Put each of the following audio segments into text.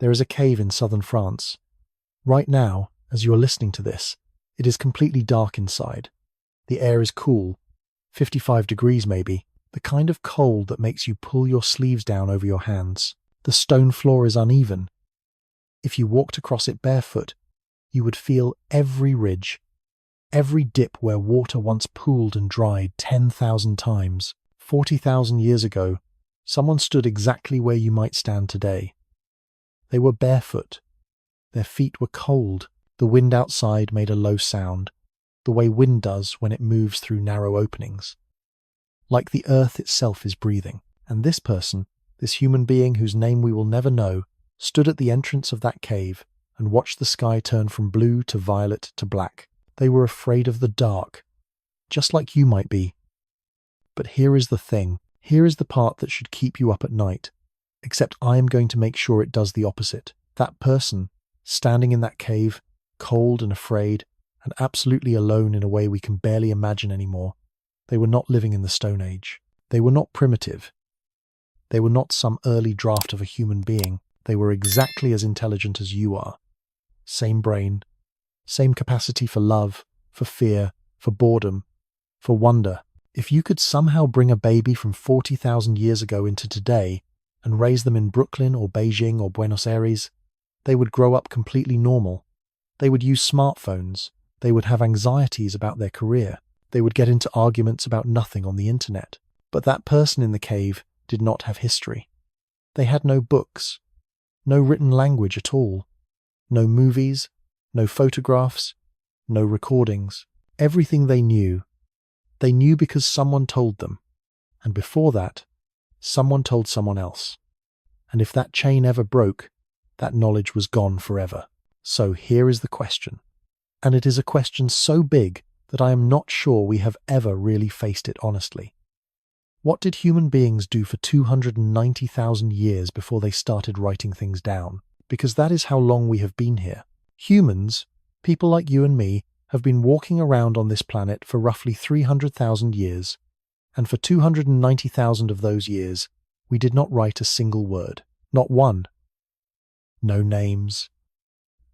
There is a cave in southern France. Right now, as you are listening to this, it is completely dark inside. The air is cool, 55 degrees maybe, the kind of cold that makes you pull your sleeves down over your hands. The stone floor is uneven. If you walked across it barefoot, you would feel every ridge, every dip where water once pooled and dried 10,000 times. 40,000 years ago, someone stood exactly where you might stand today. They were barefoot. Their feet were cold. The wind outside made a low sound, the way wind does when it moves through narrow openings. Like the earth itself is breathing. And this person, this human being whose name we will never know, stood at the entrance of that cave and watched the sky turn from blue to violet to black. They were afraid of the dark, just like you might be. But here is the thing. Here is the part that should keep you up at night. Except I am going to make sure it does the opposite. That person, standing in that cave, cold and afraid, and absolutely alone in a way we can barely imagine anymore. They were not living in the Stone Age. They were not primitive. They were not some early draft of a human being. They were exactly as intelligent as you are. Same brain, same capacity for love, for fear, for boredom, for wonder. If you could somehow bring a baby from 40,000 years ago into today and raise them in Brooklyn or Beijing or Buenos Aires, they would grow up completely normal. They would use smartphones. They would have anxieties about their career. They would get into arguments about nothing on the internet. But that person in the cave did not have history. They had no books, no written language at all, no movies, no photographs, no recordings. Everything they knew because someone told them. And before that, someone told someone else. And if that chain ever broke, that knowledge was gone forever. So here is the question. And it is a question so big that I am not sure we have ever really faced it honestly. What did human beings do for 290,000 years before they started writing things down? Because that is how long we have been here. Humans, people like you and me, have been walking around on this planet for roughly 300,000 years, and for 290,000 of those years, we did not write a single word. Not one. No names.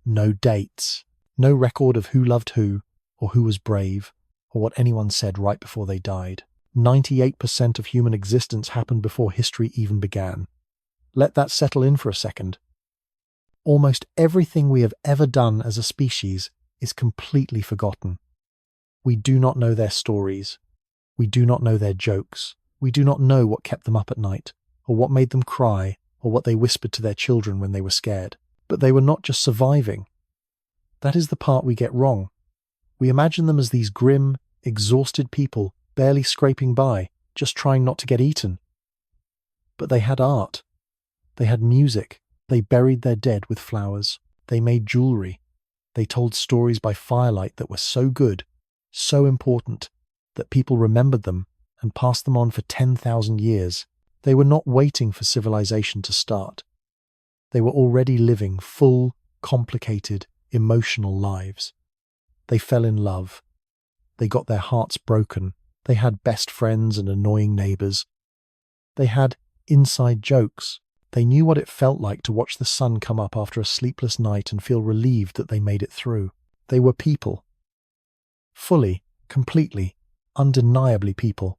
No dates. No record of who loved who, or who was brave, or what anyone said right before they died. 98% of human existence happened before history even began. Let that settle in for a second. Almost everything we have ever done as a species is completely forgotten. We do not know their stories. We do not know their jokes. We do not know what kept them up at night, or what made them cry, or what they whispered to their children when they were scared. But they were not just surviving. That is the part we get wrong. We imagine them as these grim, exhausted people, barely scraping by, just trying not to get eaten. But they had art. They had music. They buried their dead with flowers. They made jewelry. They told stories by firelight that were so good, so important, that people remembered them and passed them on for 10,000 years. They were not waiting for civilization to start. They were already living full, complicated, emotional lives. They fell in love. They got their hearts broken. They had best friends and annoying neighbors. They had inside jokes. They knew what it felt like to watch the sun come up after a sleepless night and feel relieved that they made it through. They were people. Fully, completely, undeniably people.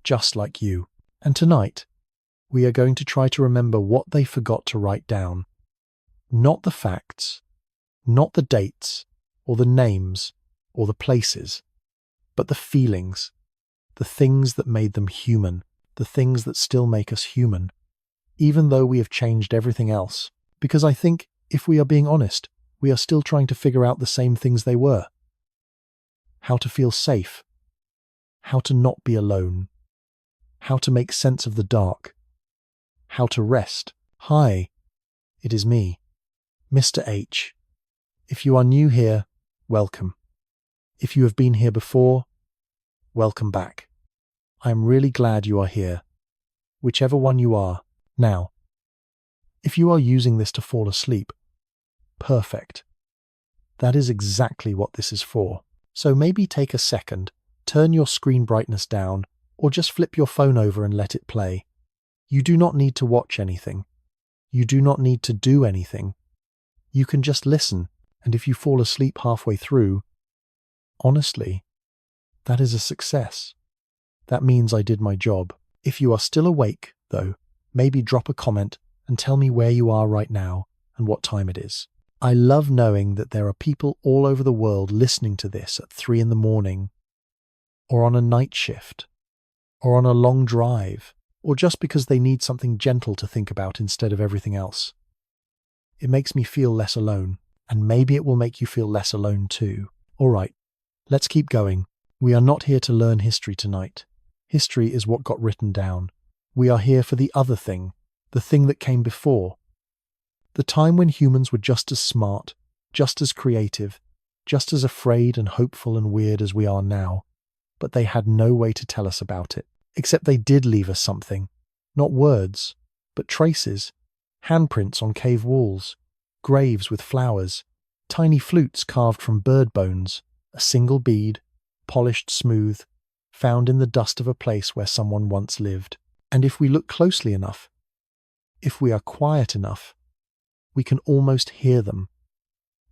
Just like you. And tonight, we are going to try to remember what they forgot to write down. Not the facts, not the dates, or the names, or the places, but the feelings, the things that made them human, the things that still make us human, even though we have changed everything else. Because I think, if we are being honest, we are still trying to figure out the same things they were. How to feel safe, how to not be alone, how to make sense of the dark, how to rest. Hi, it is me, Mr. H. If you are new here, welcome. If you have been here before, welcome back. I am really glad you are here, whichever one you are. Now, if you are using this to fall asleep, perfect. That is exactly what this is for. So maybe take a second, turn your screen brightness down, or just flip your phone over and let it play. You do not need to watch anything. You do not need to do anything. You can just listen, and if you fall asleep halfway through, honestly, that is a success. That means I did my job. If you are still awake, though, maybe drop a comment and tell me where you are right now and what time it is. I love knowing that there are people all over the world listening to this at 3 a.m, or on a night shift, or on a long drive, or just because they need something gentle to think about instead of everything else. It makes me feel less alone, and maybe it will make you feel less alone too. All right, let's keep going. We are not here to learn history tonight. History is what got written down. We are here for the other thing, the thing that came before. The time when humans were just as smart, just as creative, just as afraid and hopeful and weird as we are now, but they had no way to tell us about it. Except they did leave us something. Not words, but traces, handprints on cave walls, graves with flowers, tiny flutes carved from bird bones, a single bead, polished smooth, found in the dust of a place where someone once lived. And if we look closely enough, if we are quiet enough, we can almost hear them.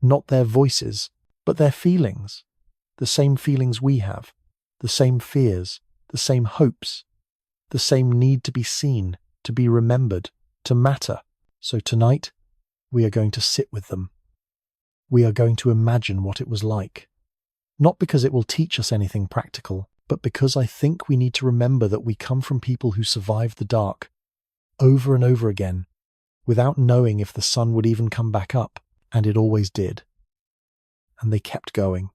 Not their voices, but their feelings. The same feelings we have, the same fears, the same hopes, the same need to be seen, to be remembered, to matter. So tonight, we are going to sit with them. We are going to imagine what it was like. Not because it will teach us anything practical, but because I think we need to remember that we come from people who survived the dark, over and over again, without knowing if the sun would even come back up, and it always did. And they kept going.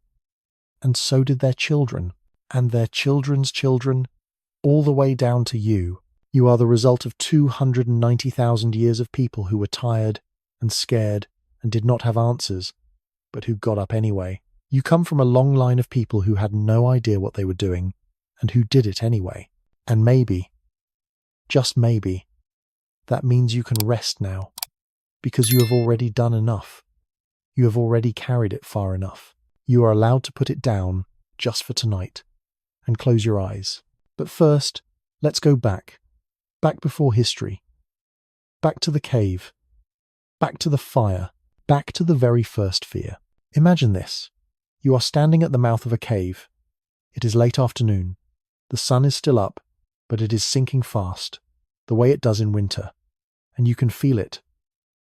And so did their children, and their children's children, all the way down to you. You are the result of 290,000 years of people who were tired and scared and did not have answers, but who got up anyway. You come from a long line of people who had no idea what they were doing, and who did it anyway. And maybe, just maybe, that means you can rest now, because you have already done enough. You have already carried it far enough. You are allowed to put it down just for tonight, and close your eyes. But first, let's go back before history, back to the cave, back to the fire, back to the very first fear. Imagine this. You are standing at the mouth of a cave. It is late afternoon. The sun is still up, but it is sinking fast, the way it does in winter. And you can feel it,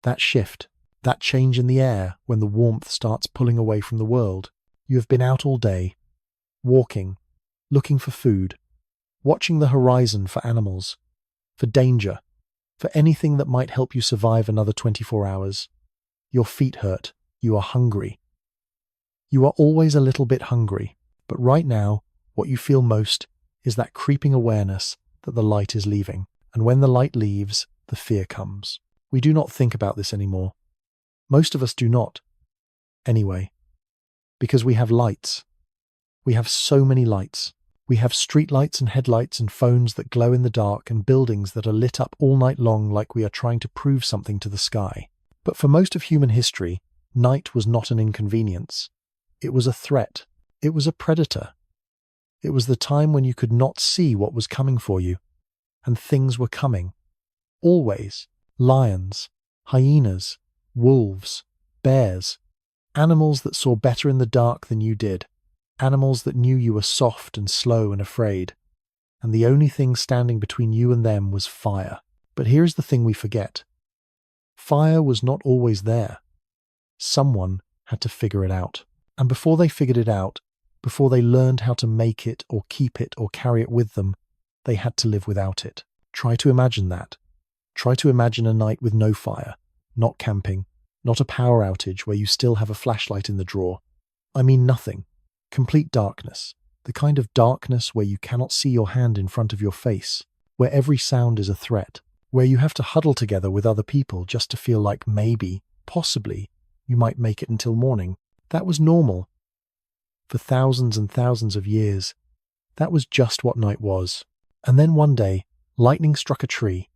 that shift, that change in the air when the warmth starts pulling away from the world. You have been out all day, walking, looking for food, watching the horizon for animals, for danger, for anything that might help you survive another 24 hours. Your feet hurt. You are hungry. You are always a little bit hungry, but right now, what you feel most is that creeping awareness that the light is leaving. And when the light leaves, the fear comes. We do not think about this anymore. Most of us do not. Anyway, because we have lights. We have so many lights. We have street lights and headlights and phones that glow in the dark and buildings that are lit up all night long like we are trying to prove something to the sky. But for most of human history, night was not an inconvenience. It was a threat. It was a predator. It was the time when you could not see what was coming for you. And things were coming. Always. Lions, hyenas, wolves, bears. Animals that saw better in the dark than you did. Animals that knew you were soft and slow and afraid. And the only thing standing between you and them was fire. But here's the thing we forget. Fire was not always there. Someone had to figure it out. And before they figured it out, before they learned how to make it or keep it or carry it with them, they had to live without it. Try to imagine that. Try to imagine a night with no fire, not camping, not a power outage where you still have a flashlight in the drawer. I mean nothing. Complete darkness. The kind of darkness where you cannot see your hand in front of your face, where every sound is a threat, where you have to huddle together with other people just to feel like maybe, possibly, you might make it until morning. That was normal. For thousands and thousands of years, that was just what night was. And then one day, lightning struck a tree,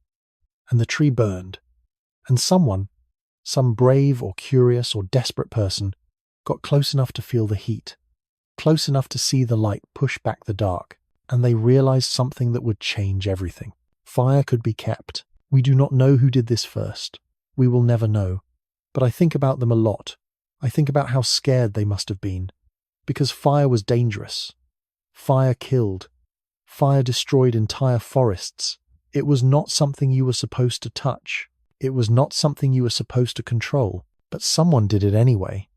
and the tree burned, and someone, some brave or curious or desperate person, got close enough to feel the heat, close enough to see the light push back the dark, and they realized something that would change everything. Fire could be kept. We do not know who did this first. We will never know. But I think about them a lot. I think about how scared they must have been. Because fire was dangerous. Fire killed. Fire destroyed entire forests. It was not something you were supposed to touch. It was not something you were supposed to control. But someone did it anyway.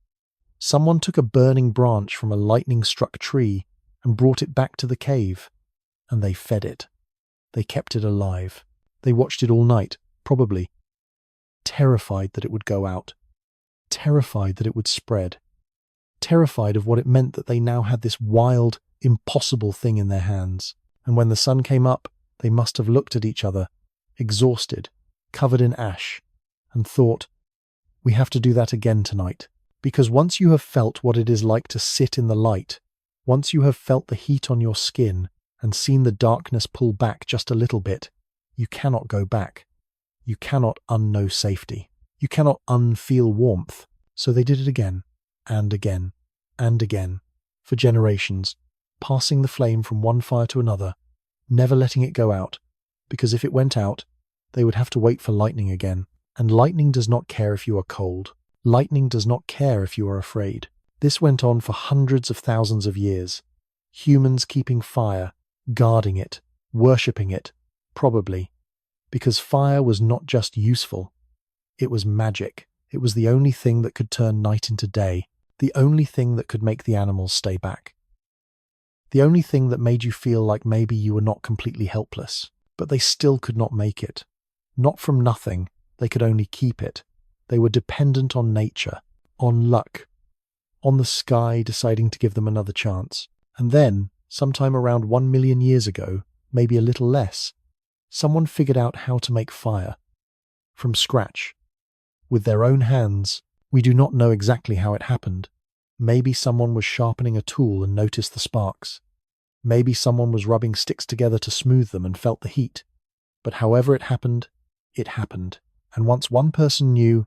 Someone took a burning branch from a lightning-struck tree and brought it back to the cave. And they fed it. They kept it alive. They watched it all night, probably. Terrified that it would go out. Terrified that it would spread. Terrified of what it meant that they now had this wild, impossible thing in their hands. And when the sun came up, they must have looked at each other, exhausted, covered in ash, and thought, we have to do that again tonight. Because once you have felt what it is like to sit in the light, once you have felt the heat on your skin and seen the darkness pull back just a little bit, you cannot go back. You cannot unknow safety. You cannot unfeel warmth. So they did it again, and again, and again, for generations, passing the flame from one fire to another, never letting it go out, because if it went out, they would have to wait for lightning again. And lightning does not care if you are cold. Lightning does not care if you are afraid. This went on for hundreds of thousands of years. Humans keeping fire, guarding it, worshipping it, probably. Because fire was not just useful. It was magic. It was the only thing that could turn night into day. The only thing that could make the animals stay back. The only thing that made you feel like maybe you were not completely helpless. But they still could not make it. Not from nothing. They could only keep it. They were dependent on nature, on luck, on the sky deciding to give them another chance. And then, sometime around 1 million years ago, maybe a little less, someone figured out how to make fire. From scratch. With their own hands. We do not know exactly how it happened. Maybe someone was sharpening a tool and noticed the sparks. Maybe someone was rubbing sticks together to smooth them and felt the heat. But however it happened. And once one person knew,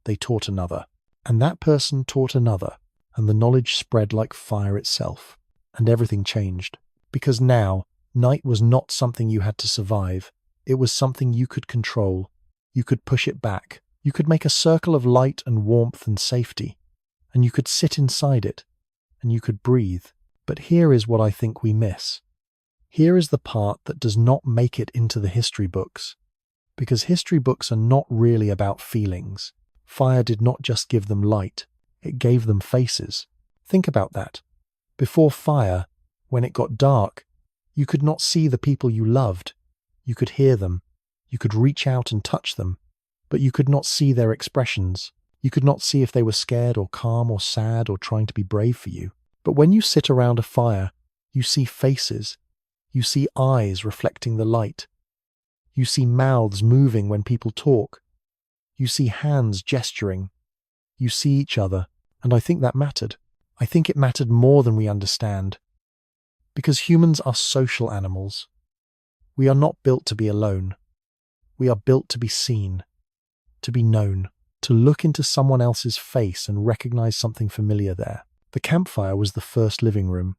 they taught another. And that person taught another. And the knowledge spread like fire itself. And everything changed. Because now, night was not something you had to survive. It was something you could control. You could push it back. You could make a circle of light and warmth and safety. And you could sit inside it. And you could breathe. But here is what I think we miss. Here is the part that does not make it into the history books. Because history books are not really about feelings. Fire did not just give them light. It gave them faces. Think about that. Before fire, when it got dark, you could not see the people you loved. You could hear them. You could reach out and touch them. But you could not see their expressions. You could not see if they were scared or calm or sad or trying to be brave for you. But when you sit around a fire, you see faces. You see eyes reflecting the light. You see mouths moving when people talk. You see hands gesturing. You see each other, and I think that mattered. I think it mattered more than we understand. Because humans are social animals. We are not built to be alone. We are built to be seen, to be known, to look into someone else's face and recognize something familiar there. The campfire was the first living room.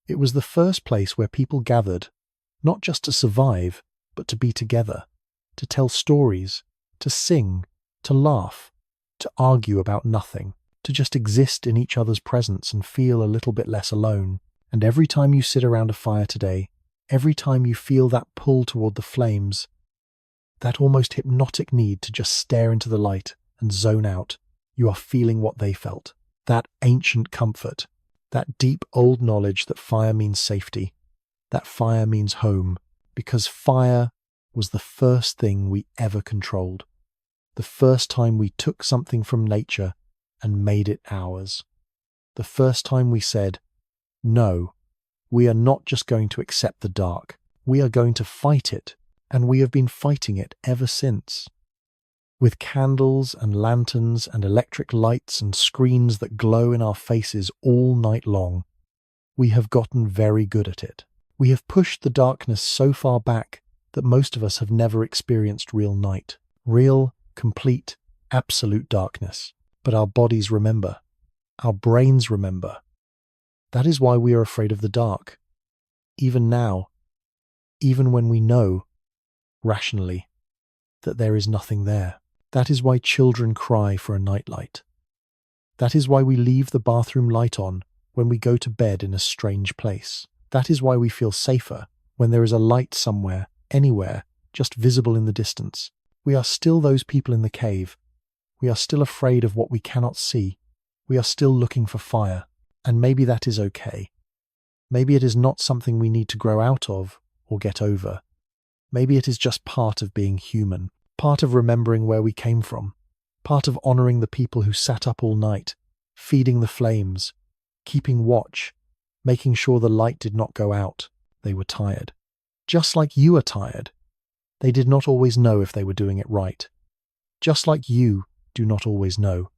It was the first place where people gathered, not just to survive, but to be together, to tell stories, to sing, to laugh, to argue about nothing, to just exist in each other's presence and feel a little bit less alone. And every time you sit around a fire today, every time you feel that pull toward the flames, that almost hypnotic need to just stare into the light and zone out, you are feeling what they felt. That ancient comfort, that deep old knowledge that fire means safety, that fire means home, because fire was the first thing we ever controlled. The first time we took something from nature and made it ours. The first time we said, no, we are not just going to accept the dark. We are going to fight it, and we have been fighting it ever since. With candles and lanterns and electric lights and screens that glow in our faces all night long, we have gotten very good at it. We have pushed the darkness so far back that most of us have never experienced real night. Real, complete, absolute darkness. But our bodies remember. Our brains remember. That is why we are afraid of the dark. Even now. Even when we know, rationally, that there is nothing there. That is why children cry for a nightlight. That is why we leave the bathroom light on when we go to bed in a strange place. That is why we feel safer when there is a light somewhere, anywhere, just visible in the distance. We are still those people in the cave. We are still afraid of what we cannot see. We are still looking for fire. And maybe that is okay. Maybe it is not something we need to grow out of or get over. Maybe it is just part of being human, part of remembering where we came from, part of honoring the people who sat up all night, feeding the flames, keeping watch, making sure the light did not go out. They were tired. Just like you are tired. They did not always know if they were doing it right. Just like you do not always know.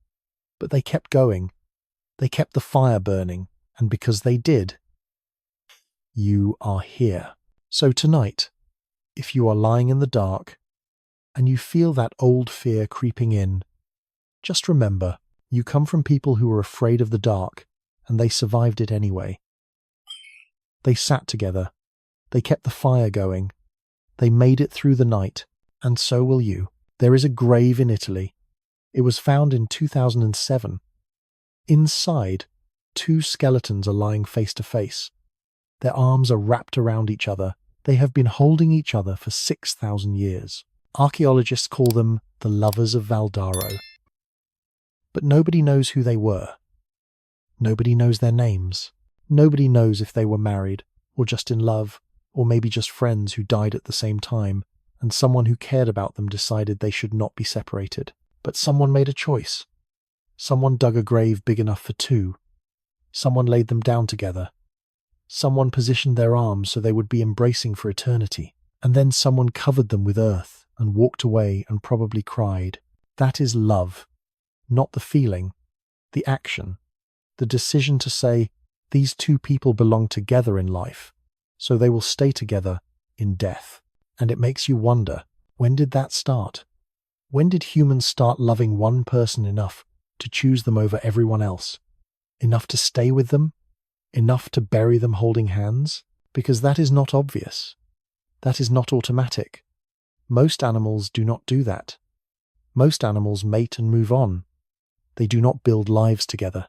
But they kept going. They kept the fire burning, and because they did, you are here. So tonight, if you are lying in the dark and you feel that old fear creeping in, just remember, you come from people who were afraid of the dark, and they survived it anyway. They sat together. They kept the fire going. They made it through the night, and so will you. There is a grave in Italy. It was found in 2007. Inside, 2 skeletons are lying face to face. Their arms are wrapped around each other. They have been holding each other for 6,000 years. Archaeologists call them the lovers of Valdaro. But nobody knows who they were. Nobody knows their names. Nobody knows if they were married, or just in love, or maybe just friends who died at the same time, and someone who cared about them decided they should not be separated. But someone made a choice. Someone dug a grave big enough for 2. Someone laid them down together. Someone positioned their arms so they would be embracing for eternity. And then someone covered them with earth and walked away and probably cried. That is love. Not the feeling, the action, the decision to say, these 2 people belong together in life, so they will stay together in death. And it makes you wonder, when did that start? When did humans start loving one person enough to choose them over everyone else? Enough to stay with them? Enough to bury them holding hands? Because that is not obvious. That is not automatic. Most animals do not do that. Most animals mate and move on. They do not build lives together.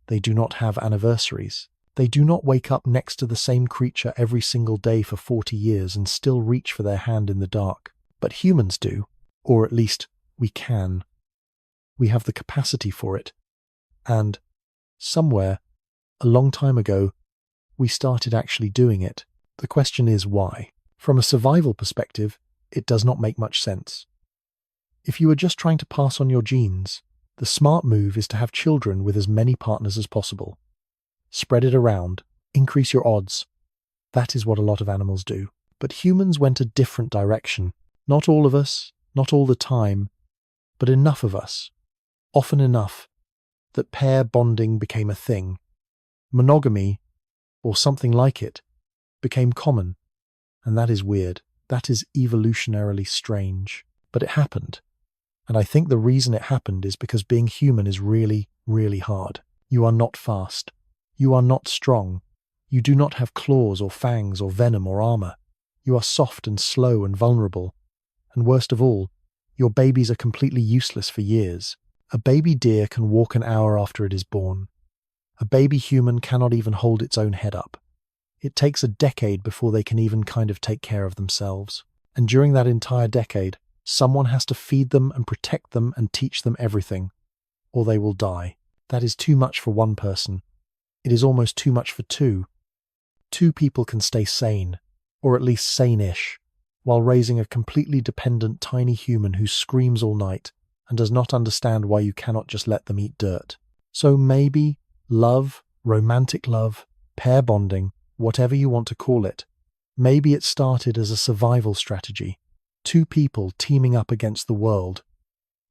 They do not have anniversaries. They do not wake up next to the same creature every single day for 40 years and still reach for their hand in the dark. But humans do, or at least we can. We have the capacity for it. And somewhere, a long time ago, we started actually doing it. The question is why? From a survival perspective, it does not make much sense. If you are just trying to pass on your genes, the smart move is to have children with as many partners as possible. Spread it around, increase your odds. That is what a lot of animals do. But humans went a different direction. Not all of us, not all the time, but enough of us, often enough, that pair bonding became a thing. Monogamy, or something like it, became common. And that is weird. That is evolutionarily strange. But it happened. And I think the reason it happened is because being human is really, really hard. You are not fast. You are not strong. You do not have claws or fangs or venom or armor. You are soft and slow and vulnerable. And worst of all, your babies are completely useless for years. A baby deer can walk an hour after it is born. A baby human cannot even hold its own head up. It takes a decade before they can even kind of take care of themselves. And during that entire decade, someone has to feed them and protect them and teach them everything, or they will die. That is too much for one person. It is almost too much for 2. 2 people can stay sane, or at least sane-ish, while raising a completely dependent tiny human who screams all night and does not understand why you cannot just let them eat dirt. So maybe love, romantic love, pair bonding, whatever you want to call it, maybe it started as a survival strategy. 2 people teaming up against the world,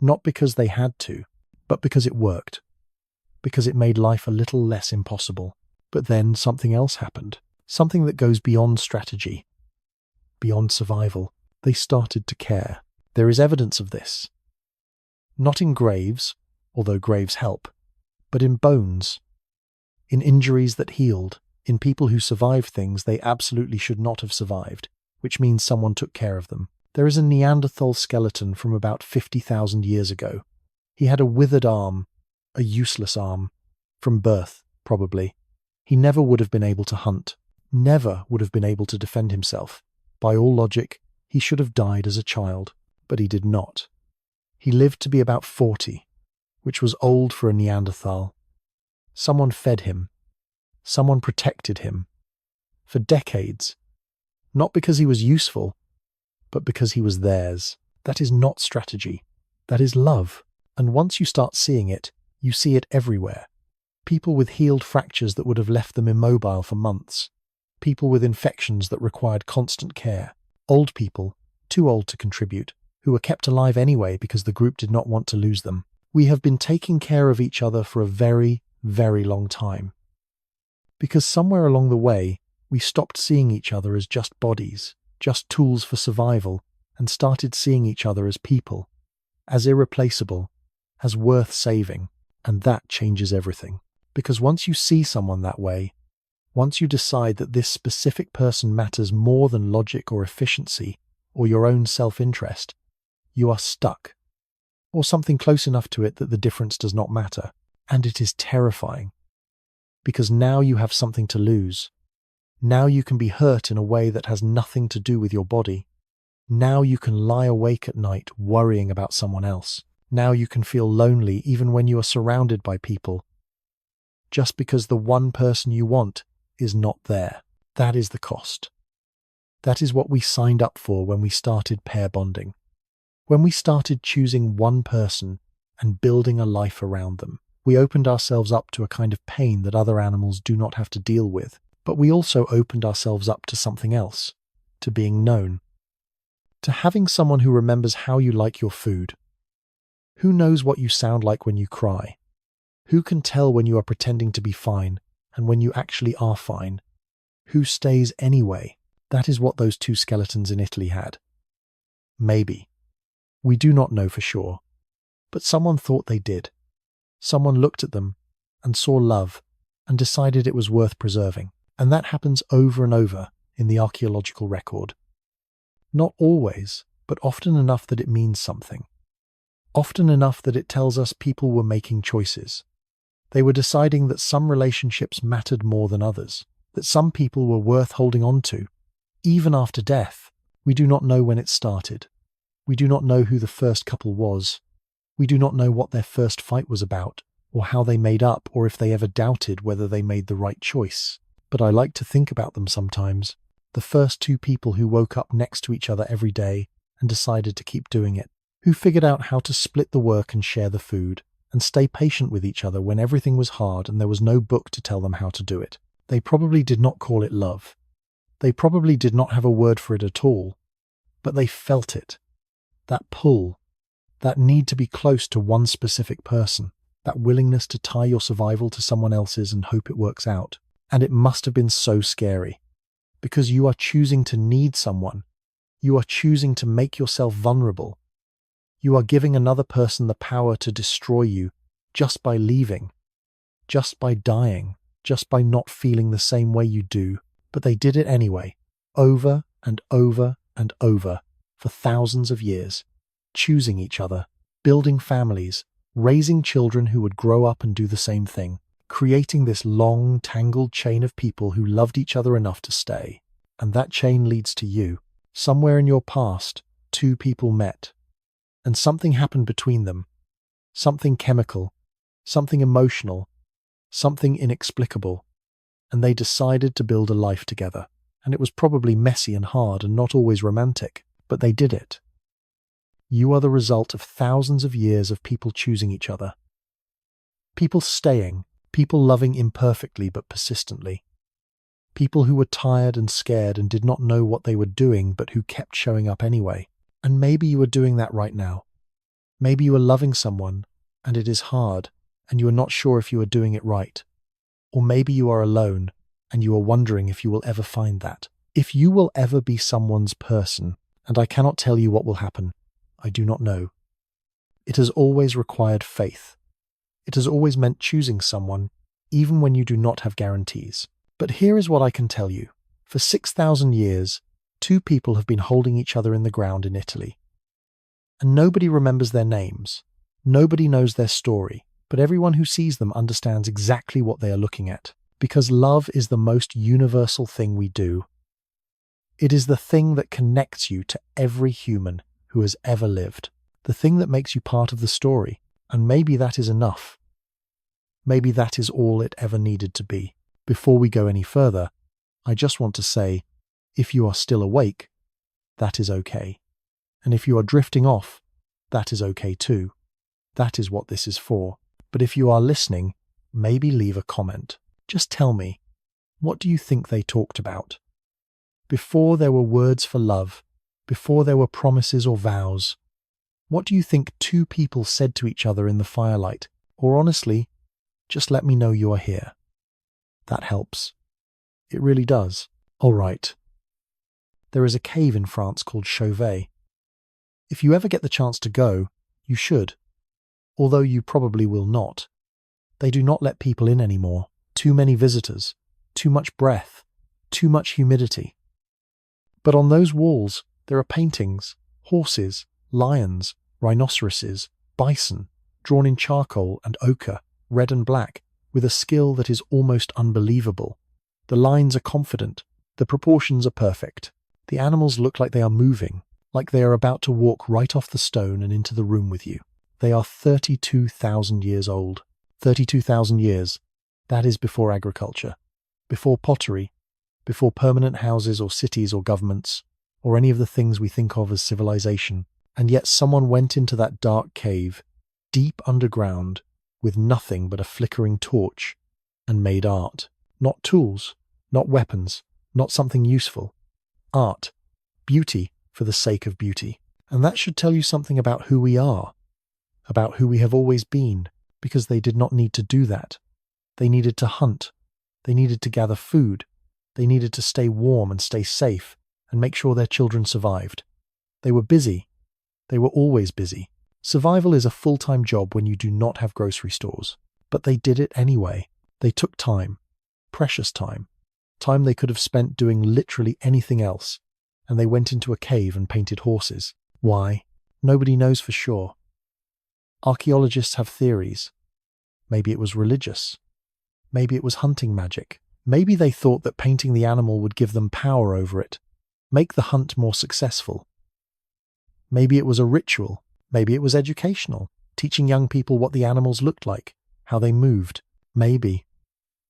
not because they had to, but because it worked, because it made life a little less impossible. But then something else happened, something that goes beyond strategy, beyond survival. They started to care. There is evidence of this. Not in graves, although graves help, but in bones, in injuries that healed, in people who survived things they absolutely should not have survived, which means someone took care of them. There is a Neanderthal skeleton from about 50,000 years ago. He had a withered arm, a useless arm, from birth, probably. He never would have been able to hunt, never would have been able to defend himself. By all logic, he should have died as a child, but he did not. He lived to be about 40, which was old for a Neanderthal. Someone fed him. Someone protected him. For decades. Not because he was useful, but because he was theirs. That is not strategy. That is love. And once you start seeing it, you see it everywhere. People with healed fractures that would have left them immobile for months. People with infections that required constant care. Old people, too old to contribute, who were kept alive anyway because the group did not want to lose them. We have been taking care of each other for a very, very long time. Because somewhere along the way, we stopped seeing each other as just bodies, just tools for survival, and started seeing each other as people, as irreplaceable, as worth saving, and that changes everything. Because once you see someone that way, once you decide that this specific person matters more than logic or efficiency or your own self-interest, you are stuck, or something close enough to it that the difference does not matter, and it is terrifying. Because now you have something to lose. Now you can be hurt in a way that has nothing to do with your body. Now you can lie awake at night worrying about someone else. Now you can feel lonely even when you are surrounded by people, just because the one person you want is not there. That is the cost. That is what we signed up for when we started pair bonding. When we started choosing one person and building a life around them, we opened ourselves up to a kind of pain that other animals do not have to deal with. But we also opened ourselves up to something else, to being known, to having someone who remembers how you like your food. Who knows what you sound like when you cry? Who can tell when you are pretending to be fine and when you actually are fine? Who stays anyway? That is what those two skeletons in Italy had. Maybe. We do not know for sure. But someone thought they did. Someone looked at them and saw love and decided it was worth preserving. And that happens over and over in the archaeological record. Not always, but often enough that it means something. Often enough that it tells us people were making choices. They were deciding that some relationships mattered more than others, that some people were worth holding on to, even after death. We do not know when it started. We do not know who the first couple was. We do not know what their first fight was about, or how they made up, or if they ever doubted whether they made the right choice. But I like to think about them sometimes. The first two people who woke up next to each other every day and decided to keep doing it. Who figured out how to split the work and share the food, and stay patient with each other when everything was hard and there was no book to tell them how to do it. They probably did not call it love. They probably did not have a word for it at all. But they felt it. That pull. That need to be close to one specific person. That willingness to tie your survival to someone else's and hope it works out. And it must have been so scary. Because you are choosing to need someone. You are choosing to make yourself vulnerable. You are giving another person the power to destroy you just by leaving, just by dying, just by not feeling the same way you do. But they did it anyway, over and over and over, for thousands of years, choosing each other, building families, raising children who would grow up and do the same thing, creating this long, tangled chain of people who loved each other enough to stay. And that chain leads to you. Somewhere in your past, two people met. And something happened between them. Something chemical, something emotional, something inexplicable. And they decided to build a life together. And it was probably messy and hard and not always romantic, but they did it. You are the result of thousands of years of people choosing each other. People staying, people loving imperfectly but persistently. People who were tired and scared and did not know what they were doing but who kept showing up anyway. And maybe you are doing that right now. Maybe you are loving someone and it is hard and you are not sure if you are doing it right. Or maybe you are alone and you are wondering if you will ever find that. If you will ever be someone's person, and I cannot tell you what will happen. I do not know. It has always required faith. It has always meant choosing someone, even when you do not have guarantees. But here is what I can tell you. For 6,000 years, Two people have been holding each other in the ground in Italy. And nobody remembers their names. Nobody knows their story, but everyone who sees them understands exactly what they are looking at. Because love is the most universal thing we do. It is the thing that connects you to every human who has ever lived. The thing that makes you part of the story. And maybe that is enough. Maybe that is all it ever needed to be. Before we go any further, I just want to say, if you are still awake, that is okay. And if you are drifting off, that is okay too. That is what this is for. But if you are listening, maybe leave a comment. Just tell me, what do you think they talked about? Before there were words for love, before there were promises or vows, what do you think two people said to each other in the firelight? Or honestly, just let me know you are here. That helps. It really does. All right. There is a cave in France called Chauvet. If you ever get the chance to go, you should. Although you probably will not. They do not let people in anymore. Too many visitors. Too much breath. Too much humidity. But on those walls, there are paintings, horses, lions, rhinoceroses, bison, drawn in charcoal and ochre, red and black, with a skill that is almost unbelievable. The lines are confident. The proportions are perfect. The animals look like they are moving, like they are about to walk right off the stone and into the room with you. They are 32,000 years old. 32,000 years. That is before agriculture, before pottery, before permanent houses or cities or governments, or any of the things we think of as civilization. And yet someone went into that dark cave, deep underground, with nothing but a flickering torch, and made art. Not tools, not weapons, not something useful. Art. Beauty for the sake of beauty. And that should tell you something about who we are, about who we have always been, because they did not need to do that. They needed to hunt. They needed to gather food. They needed to stay warm and stay safe and make sure their children survived. They were busy. They were always busy. Survival is a full-time job when you do not have grocery stores. But they did it anyway. They took time, precious time, time they could have spent doing literally anything else, and they went into a cave and painted horses. Why? Nobody knows for sure. Archaeologists have theories. Maybe it was religious. Maybe it was hunting magic. Maybe they thought that painting the animal would give them power over it, make the hunt more successful. Maybe it was a ritual. Maybe it was educational, teaching young people what the animals looked like, how they moved. Maybe.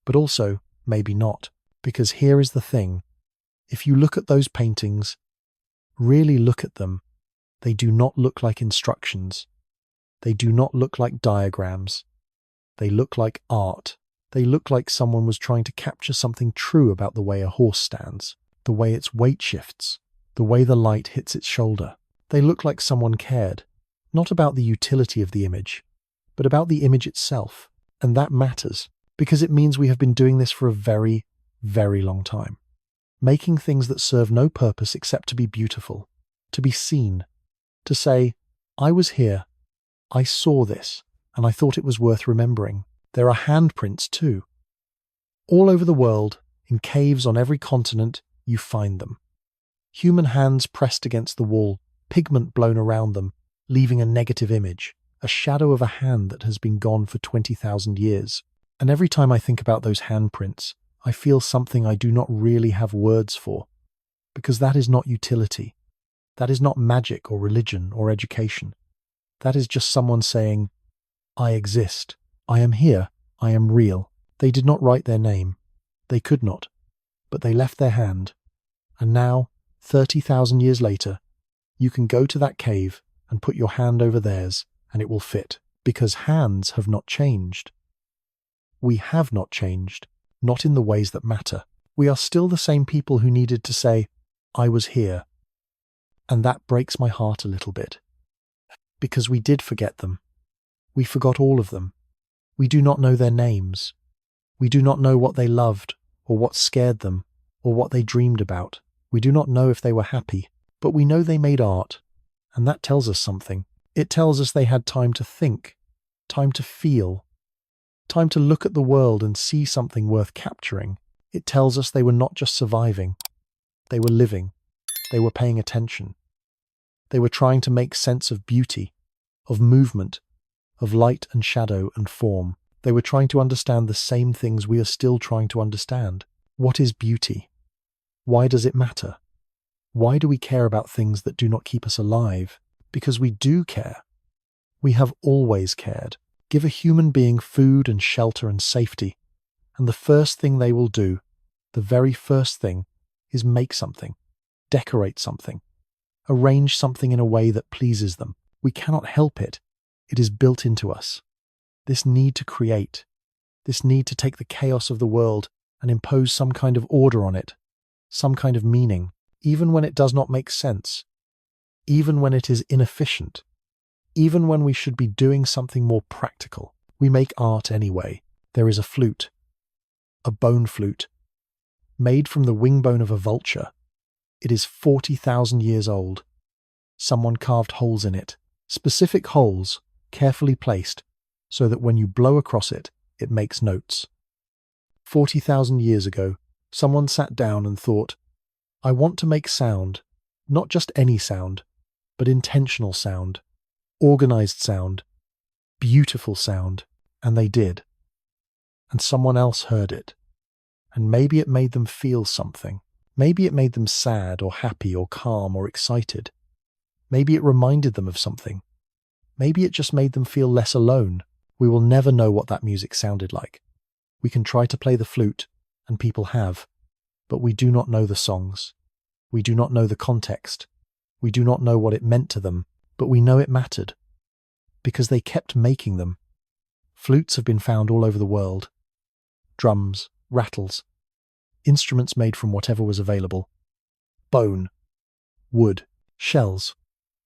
But also, maybe not. Because here is the thing. If you look at those paintings, really look at them, they do not look like instructions. They do not look like diagrams. They look like art. They look like someone was trying to capture something true about the way a horse stands, the way its weight shifts, the way the light hits its shoulder. They look like someone cared, not about the utility of the image, but about the image itself. And that matters, because it means we have been doing this for a very, very long time. Making things that serve no purpose except to be beautiful, to be seen, to say, I was here, I saw this, and I thought it was worth remembering. There are handprints too. All over the world, in caves on every continent, you find them. Human hands pressed against the wall, pigment blown around them, leaving a negative image, a shadow of a hand that has been gone for 20,000 years. And every time I think about those handprints, I feel something I do not really have words for, because that is not utility. That is not magic or religion or education. That is just someone saying, I exist. I am here. I am real. They did not write their name. They could not. But they left their hand. And now, 30,000 years later, you can go to that cave and put your hand over theirs, and it will fit. Because hands have not changed. We have not changed. Not in the ways that matter. We are still the same people who needed to say, I was here. And that breaks my heart a little bit. Because we did forget them. We forgot all of them. We do not know their names. We do not know what they loved, or what scared them, or what they dreamed about. We do not know if they were happy, but we know they made art, and that tells us something. It tells us they had time to think, time to feel, time to look at the world and see something worth capturing. It tells us they were not just surviving, they were living. They were paying attention. They were trying to make sense of beauty, of movement, of light and shadow and form. They were trying to understand the same things we are still trying to understand. What is beauty? Why does it matter? Why do we care about things that do not keep us alive? Because we do care. We have always cared. Give a human being food and shelter and safety, and the first thing they will do, the very first thing, is make something, decorate something, arrange something in a way that pleases them. We cannot help it. It is built into us. This need to create, this need to take the chaos of the world and impose some kind of order on it, some kind of meaning, even when it does not make sense, even when it is inefficient, even when we should be doing something more practical. We make art anyway. There is a flute, a bone flute, made from the wing bone of a vulture. It is 40,000 years old. Someone carved holes in it, specific holes, carefully placed, so that when you blow across it, it makes notes. 40,000 years ago, someone sat down and thought, I want to make sound, not just any sound, but intentional sound, organized sound, beautiful sound, and they did. And someone else heard it. And maybe it made them feel something. Maybe it made them sad or happy or calm or excited. Maybe it reminded them of something. Maybe it just made them feel less alone. We will never know what that music sounded like. We can try to play the flute, and people have, but we do not know the songs. We do not know the context. We do not know what it meant to them, but we know it mattered, because they kept making them. Flutes have been found all over the world. Drums, rattles, instruments made from whatever was available. Bone, wood, shells,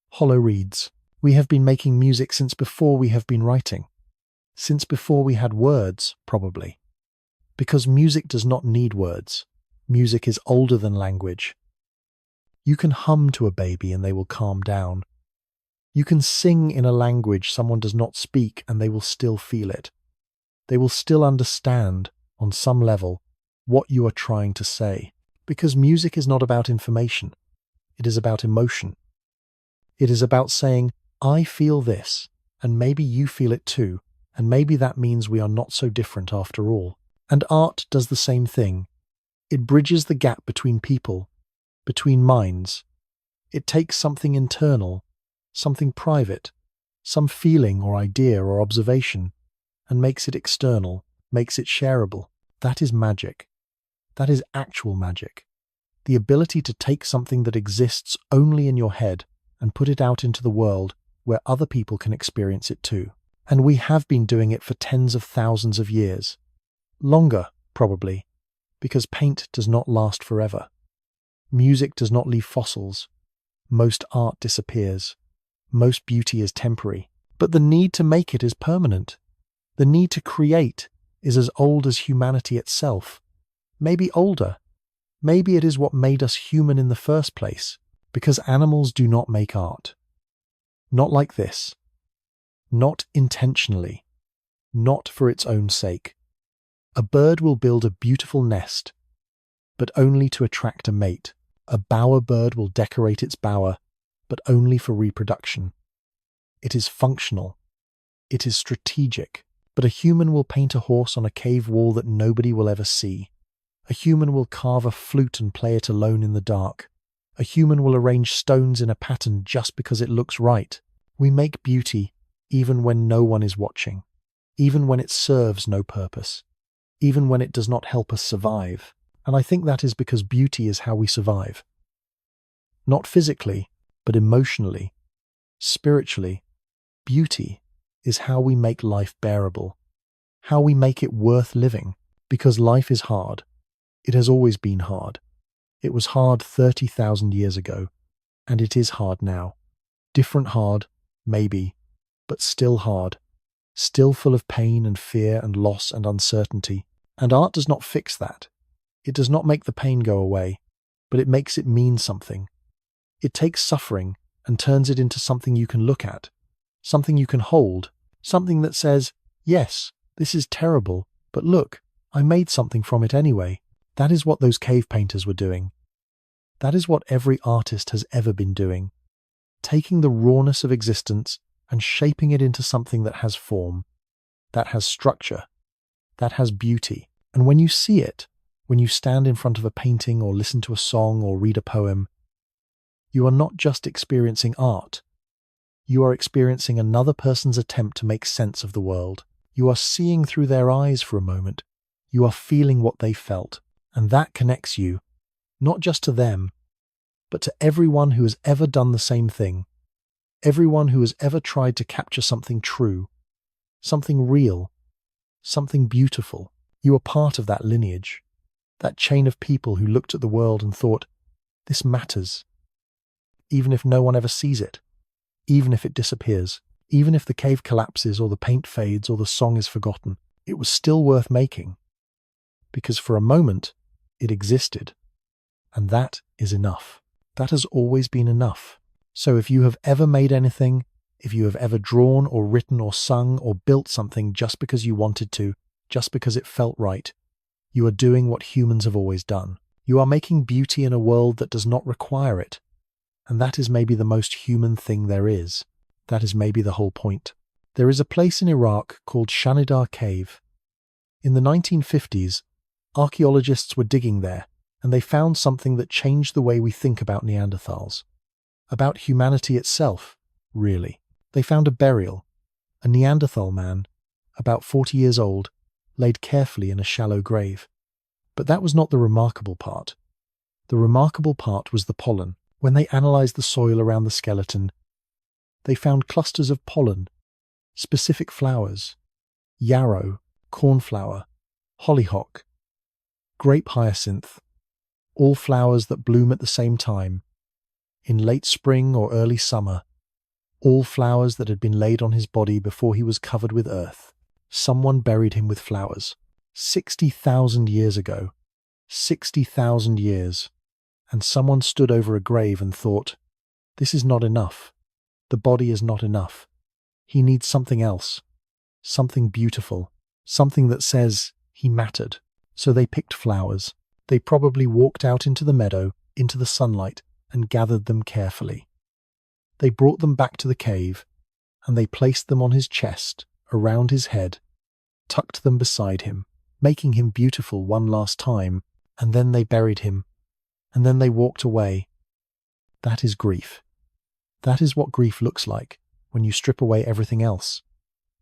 hollow reeds. We have been making music since before we have been writing. Since before we had words, probably. Because music does not need words. Music is older than language. You can hum to a baby and they will calm down. You can sing in a language someone does not speak and they will still feel it. They will still understand, on some level, what you are trying to say. Because music is not about information. It is about emotion. It is about saying, I feel this, and maybe you feel it too, and maybe that means we are not so different after all. And art does the same thing. It bridges the gap between people, between minds. It takes something internal, something private, some feeling or idea or observation, and makes it external, makes it shareable. That is magic. That is actual magic. The ability to take something that exists only in your head and put it out into the world where other people can experience it too. And we have been doing it for tens of thousands of years. Longer, probably, because paint does not last forever. Music does not leave fossils. Most art disappears. Most beauty is temporary. But the need to make it is permanent. The need to create is as old as humanity itself. Maybe older. Maybe it is what made us human in the first place, because animals do not make art. Not like this. Not intentionally. Not for its own sake. A bird will build a beautiful nest, but only to attract a mate. A bower bird will decorate its bower, but only for reproduction. It is functional. It is strategic. But a human will paint a horse on a cave wall that nobody will ever see. A human will carve a flute and play it alone in the dark. A human will arrange stones in a pattern just because it looks right. We make beauty even when no one is watching, even when it serves no purpose, even when it does not help us survive. And I think that is because beauty is how we survive. Not physically, but emotionally, spiritually. Beauty is how we make life bearable, how we make it worth living, because life is hard. It has always been hard. It was hard 30,000 years ago, and it is hard now. Different hard, maybe, but still hard, still full of pain and fear and loss and uncertainty. And art does not fix that. It does not make the pain go away, but it makes it mean something. It takes suffering and turns it into something you can look at, something you can hold, something that says, yes, this is terrible, but look, I made something from it anyway. That is what those cave painters were doing. That is what every artist has ever been doing, taking the rawness of existence and shaping it into something that has form, that has structure, that has beauty. And when you see it, when you stand in front of a painting or listen to a song or read a poem, you are not just experiencing art. You are experiencing another person's attempt to make sense of the world. You are seeing through their eyes for a moment. You are feeling what they felt. And that connects you, not just to them, but to everyone who has ever done the same thing. Everyone who has ever tried to capture something true, something real, something beautiful. You are part of that lineage, that chain of people who looked at the world and thought, this matters. Even if no one ever sees it, even if it disappears, even if the cave collapses or the paint fades or the song is forgotten, it was still worth making. Because for a moment, it existed. And that is enough. That has always been enough. So if you have ever made anything, if you have ever drawn or written or sung or built something just because you wanted to, just because it felt right, you are doing what humans have always done. You are making beauty in a world that does not require it. And that is maybe the most human thing there is. That is maybe the whole point. There is a place in Iraq called Shanidar Cave. In the 1950s, archaeologists were digging there, and they found something that changed the way we think about Neanderthals. About humanity itself, really. They found a burial. A Neanderthal man, about 40 years old, laid carefully in a shallow grave. But that was not the remarkable part. The remarkable part was the pollen. When they analyzed the soil around the skeleton, they found clusters of pollen, specific flowers, yarrow, cornflower, hollyhock, grape hyacinth, all flowers that bloom at the same time, in late spring or early summer, all flowers that had been laid on his body before he was covered with earth. Someone buried him with flowers. 60,000 years ago. 60,000 years. And someone stood over a grave and thought, this is not enough. The body is not enough. He needs something else. Something beautiful. Something that says he mattered. So they picked flowers. They probably walked out into the meadow, into the sunlight, and gathered them carefully. They brought them back to the cave, and they placed them on his chest, around his head, tucked them beside him, making him beautiful one last time, and then they buried him, and then they walked away. That is grief. That is what grief looks like, when you strip away everything else,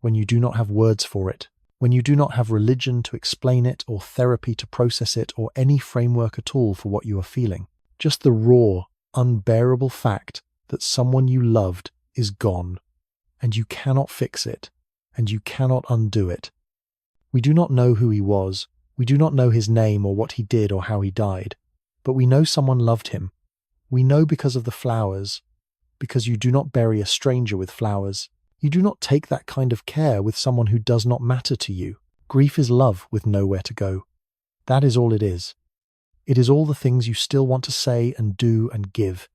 when you do not have words for it, when you do not have religion to explain it, or therapy to process it, or any framework at all for what you are feeling. Just the raw, unbearable fact that someone you loved is gone, and you cannot fix it, and you cannot undo it. We do not know who he was, we do not know his name or what he did or how he died, but we know someone loved him. We know because of the flowers, because you do not bury a stranger with flowers. You do not take that kind of care with someone who does not matter to you. Grief is love with nowhere to go. That is all it is. It is all the things you still want to say and do and give,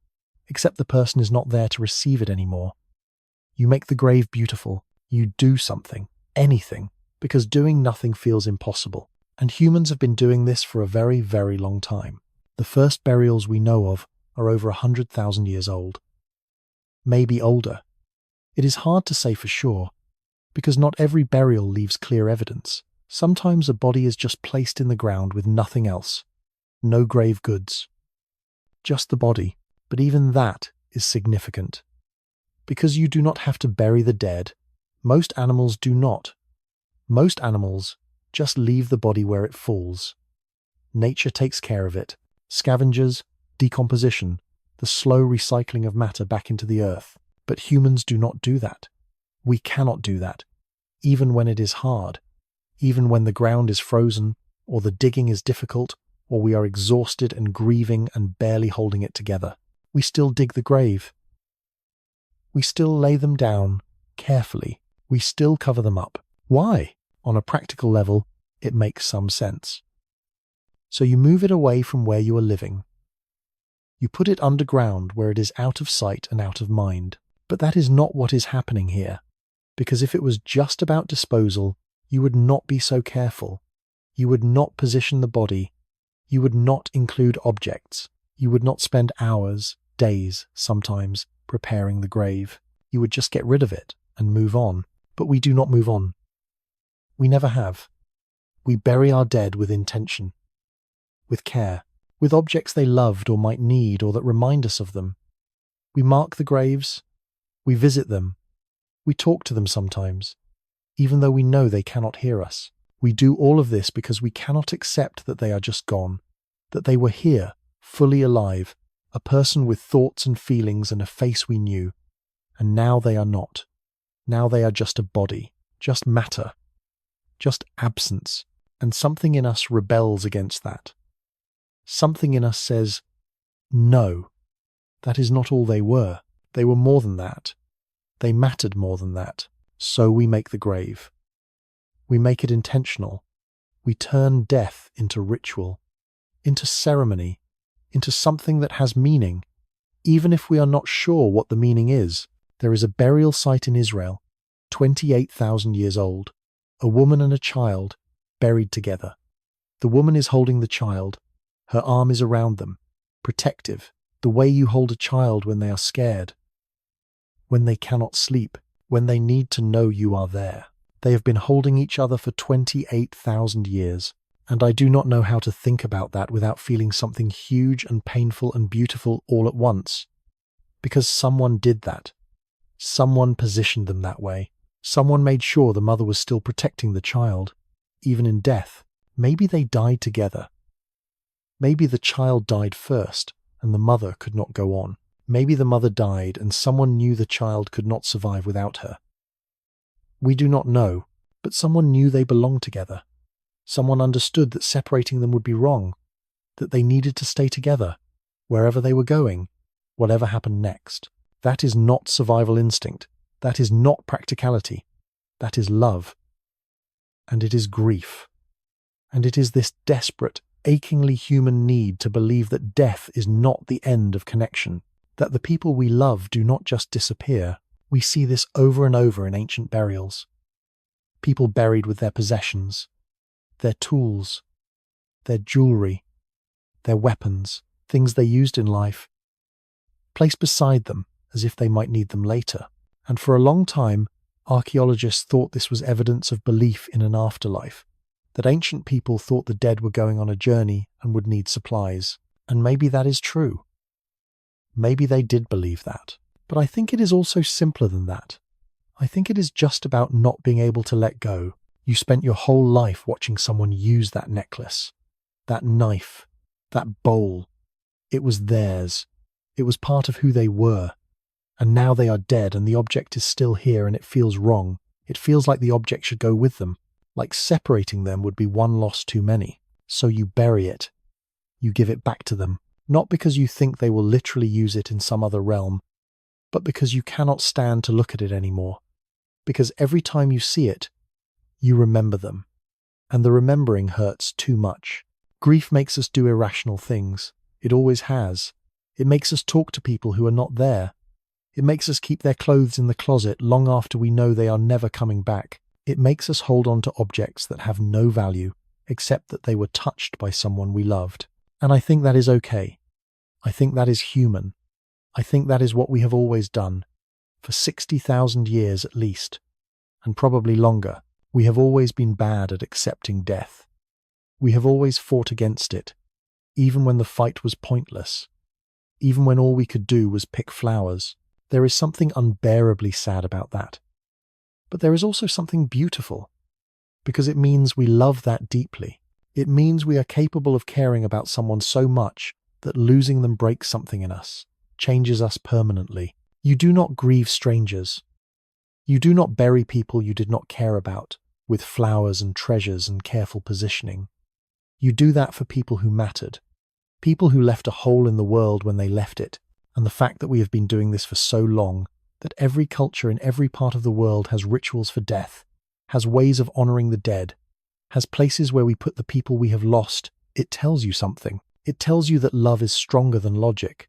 except the person is not there to receive it anymore. You make the grave beautiful. You do something, anything, because doing nothing feels impossible. And humans have been doing this for a very, very long time. The first burials we know of are over 100,000 years old. Maybe older. It is hard to say for sure, because not every burial leaves clear evidence. Sometimes a body is just placed in the ground with nothing else. No grave goods. Just the body. But even that is significant. Because you do not have to bury the dead. Most animals do not. Most animals just leave the body where it falls. Nature takes care of it. Scavengers, decomposition, the slow recycling of matter back into the earth. But humans do not do that. We cannot do that, even when it is hard, even when the ground is frozen, or the digging is difficult, or we are exhausted and grieving and barely holding it together. We still dig the grave. We still lay them down, carefully. We still cover them up. Why? On a practical level, it makes some sense. So you move it away from where you are living. You put it underground where it is out of sight and out of mind. But that is not what is happening here, because if it was just about disposal, you would not be so careful. You would not position the body. You would not include objects. You would not spend hours, days, sometimes, preparing the grave. You would just get rid of it and move on. But we do not move on. We never have. We bury our dead with intention, with care, with objects they loved or might need or that remind us of them. We mark the graves. We visit them. We talk to them sometimes, even though we know they cannot hear us. We do all of this because we cannot accept that they are just gone, that they were here, fully alive, a person with thoughts and feelings and a face we knew, and now they are not. Now they are just a body, just matter, just absence, and something in us rebels against that. Something in us says, no, that is not all they were. They were more than that. They mattered more than that. So we make the grave. We make it intentional. We turn death into ritual, into ceremony, into something that has meaning. Even if we are not sure what the meaning is, there is a burial site in Israel, 28,000 years old, a woman and a child buried together. The woman is holding the child. Her arm is around them, protective, the way you hold a child when they are scared, when they cannot sleep, when they need to know you are there. They have been holding each other for 28,000 years, and I do not know how to think about that without feeling something huge and painful and beautiful all at once. Because someone did that. Someone positioned them that way. Someone made sure the mother was still protecting the child, even in death. Maybe they died together. Maybe the child died first, and the mother could not go on. Maybe the mother died, and someone knew the child could not survive without her. We do not know, but someone knew they belonged together. Someone understood that separating them would be wrong, that they needed to stay together, wherever they were going, whatever happened next. That is not survival instinct. That is not practicality. That is love. And it is grief. And it is this desperate, achingly human need to believe that death is not the end of connection, that the people we love do not just disappear. We see this over and over in ancient burials. People buried with their possessions, their tools, their jewelry, their weapons, things they used in life, placed beside them as if they might need them later. And for a long time, archaeologists thought this was evidence of belief in an afterlife, that ancient people thought the dead were going on a journey and would need supplies. And maybe that is true. Maybe they did believe that. But I think it is also simpler than that. I think it is just about not being able to let go. You spent your whole life watching someone use that necklace, that knife, that bowl. It was theirs. It was part of who they were. And now they are dead and the object is still here and it feels wrong. It feels like the object should go with them, like separating them would be one loss too many. So you bury it. You give it back to them, not because you think they will literally use it in some other realm, but because you cannot stand to look at it anymore. Because every time you see it, you remember them. And the remembering hurts too much. Grief makes us do irrational things. It always has. It makes us talk to people who are not there. It makes us keep their clothes in the closet long after we know they are never coming back. It makes us hold on to objects that have no value, except that they were touched by someone we loved. And I think that is okay. I think that is human. I think that is what we have always done. For 60,000 years at least, and probably longer, we have always been bad at accepting death. We have always fought against it, even when the fight was pointless, even when all we could do was pick flowers. There is something unbearably sad about that. But there is also something beautiful, because it means we love that deeply. It means we are capable of caring about someone so much that losing them breaks something in us, changes us permanently. You do not grieve strangers. You do not bury people you did not care about, with flowers and treasures and careful positioning. You do that for people who mattered, people who left a hole in the world when they left it. And the fact that we have been doing this for so long, that every culture in every part of the world has rituals for death, has ways of honoring the dead, has places where we put the people we have lost, it tells you something. It tells you that love is stronger than logic,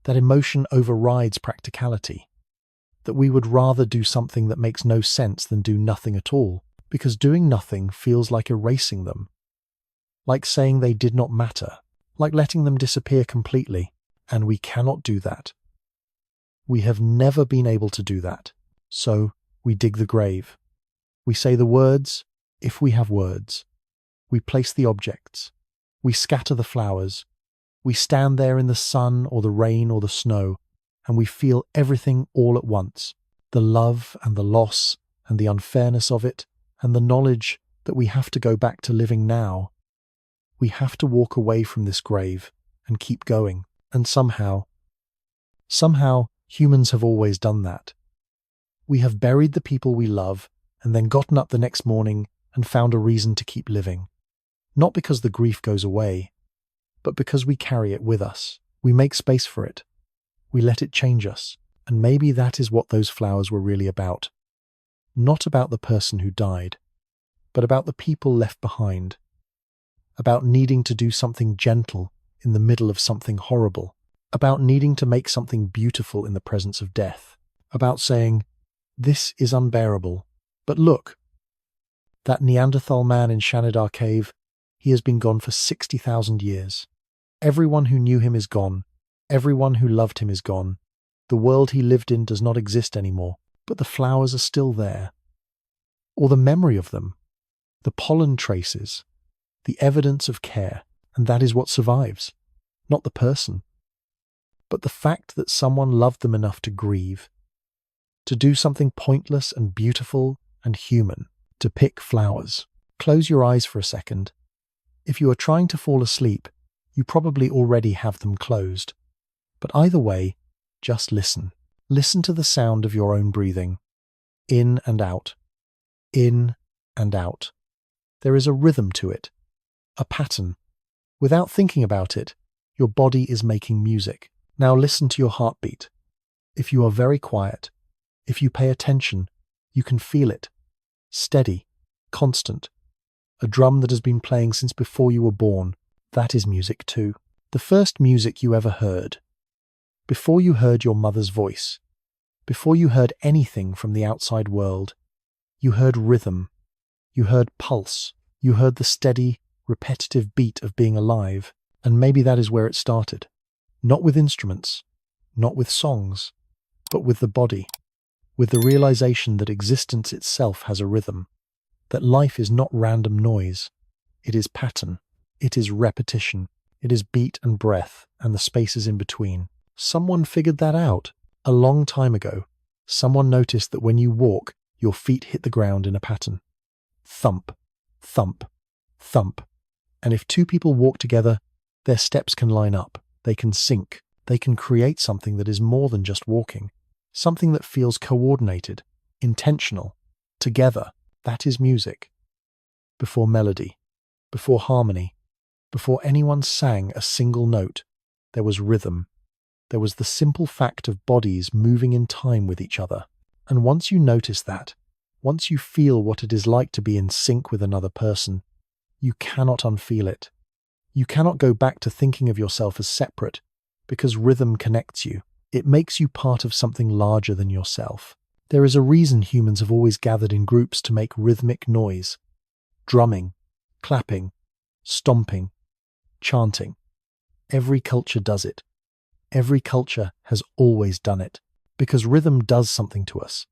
that emotion overrides practicality, that we would rather do something that makes no sense than do nothing at all, because doing nothing feels like erasing them, like saying they did not matter, like letting them disappear completely, and we cannot do that. We have never been able to do that. So we dig the grave. We say the words, if we have words. We place the objects. We scatter the flowers. We stand there in the sun or the rain or the snow, and we feel everything all at once. The love and the loss and the unfairness of it, and the knowledge that we have to go back to living now. We have to walk away from this grave and keep going. And somehow, humans have always done that. We have buried the people we love and then gotten up the next morning and found a reason to keep living. Not because the grief goes away, but because we carry it with us. We make space for it. We let it change us. And maybe that is what those flowers were really about. Not about the person who died, but about the people left behind. About needing to do something gentle in the middle of something horrible. About needing to make something beautiful in the presence of death. About saying, this is unbearable. But look, that Neanderthal man in Shanidar Cave, he has been gone for 60,000 years. Everyone who knew him is gone. Everyone who loved him is gone. The world he lived in does not exist anymore, but the flowers are still there. Or the memory of them, the pollen traces, the evidence of care, and that is what survives. Not the person, but the fact that someone loved them enough to grieve, to do something pointless and beautiful and human, to pick flowers. Close your eyes for a second. If you are trying to fall asleep, you probably already have them closed. But either way, just listen. Listen to the sound of your own breathing. In and out. In and out. There is a rhythm to it. A pattern. Without thinking about it, your body is making music. Now listen to your heartbeat. If you are very quiet, if you pay attention, you can feel it. Steady, constant. A drum that has been playing since before you were born. That is music too. The first music you ever heard. Before you heard your mother's voice. Before you heard anything from the outside world. You heard rhythm. You heard pulse. You heard the steady, repetitive beat of being alive. And maybe that is where it started. Not with instruments, not with songs, but with the body. With the realization that existence itself has a rhythm. That life is not random noise. It is pattern. It is repetition. It is beat and breath and the spaces in between. Someone figured that out. A long time ago, someone noticed that when you walk, your feet hit the ground in a pattern. Thump, thump, thump. And if two people walk together, their steps can line up. They can sync. They can create something that is more than just walking. Something that feels coordinated, intentional, together. That is music. Before melody, before harmony, before anyone sang a single note, there was rhythm. There was the simple fact of bodies moving in time with each other. And once you notice that, once you feel what it is like to be in sync with another person, you cannot unfeel it. You cannot go back to thinking of yourself as separate, because rhythm connects you. It makes you part of something larger than yourself. There is a reason humans have always gathered in groups to make rhythmic noise. Drumming, clapping, stomping, chanting. Every culture does it. Every culture has always done it, because rhythm does something to us.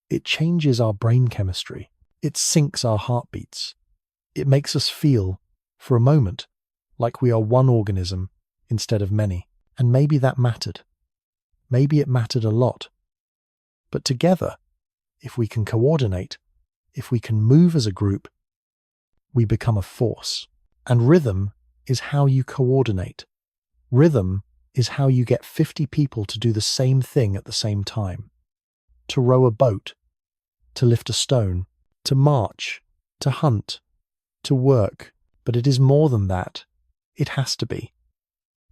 It changes our brain chemistry. It syncs our heartbeats. It makes us feel, for a moment, like we are one organism instead of many. And maybe that mattered. Maybe it mattered a lot. But together, if we can coordinate, if we can move as a group, we become a force. And rhythm is how you coordinate. Rhythm is how you get 50 people to do the same thing at the same time. To row a boat, to lift a stone, to march, to hunt, to work. But it is more than that. It has to be.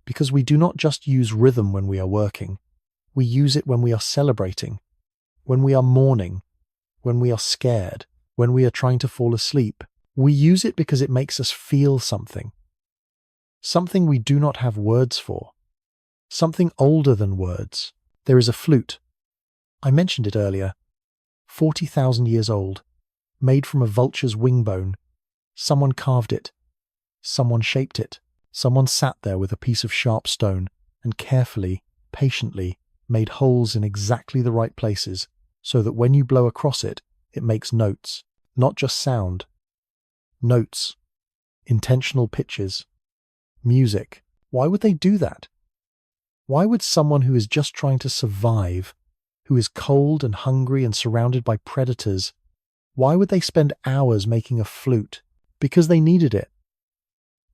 Because we do not just use rhythm when we are working. We use it when we are celebrating, when we are mourning, when we are scared, when we are trying to fall asleep. We use it because it makes us feel something. Something we do not have words for. Something older than words. There is a flute. I mentioned it earlier. 40,000 years old. Made from a vulture's wing bone. Someone carved it. Someone shaped it. Someone sat there with a piece of sharp stone and carefully, patiently made holes in exactly the right places so that when you blow across it, it makes notes, not just sound. Notes, intentional pitches, music. Why would they do that? Why would someone who is just trying to survive, who is cold and hungry and surrounded by predators, why would they spend hours making a flute? Because they needed it.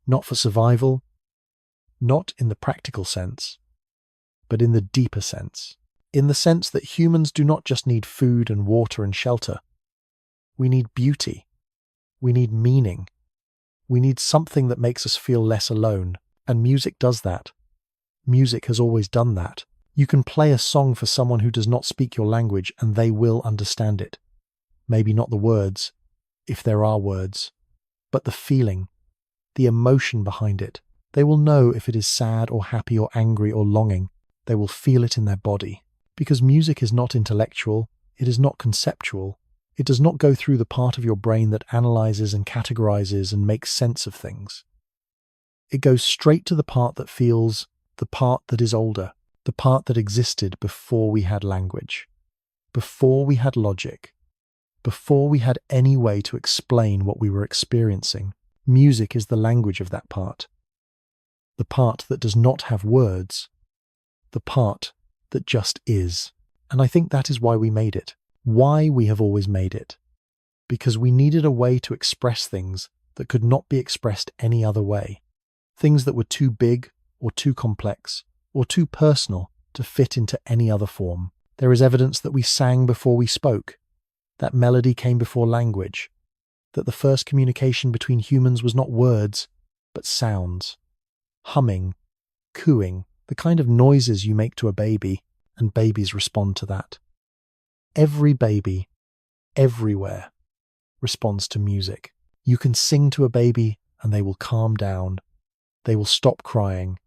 Not for survival, not in the practical sense, but in the deeper sense. In the sense that humans do not just need food and water and shelter. We need beauty. We need meaning. We need something that makes us feel less alone. And music does that. Music has always done that. You can play a song for someone who does not speak your language and they will understand it. Maybe not the words, if there are words, but the feeling, the emotion behind it. They will know if it is sad or happy or angry or longing. They will feel it in their body. Because music is not intellectual, it is not conceptual. It does not go through the part of your brain that analyzes and categorizes and makes sense of things. It goes straight to the part that feels, the part that is older, the part that existed before we had language, before we had logic, before we had any way to explain what we were experiencing. Music is the language of that part. The part that does not have words, the part that just is. And I think that is why we made it. Why we have always made it. Because we needed a way to express things that could not be expressed any other way. Things that were too big or too complex or too personal to fit into any other form. There is evidence that we sang before we spoke, that melody came before language, that the first communication between humans was not words, but sounds. Humming, cooing, the kind of noises you make to a baby, and babies respond to that. Every baby, everywhere, responds to music. You can sing to a baby and they will calm down. They will stop crying.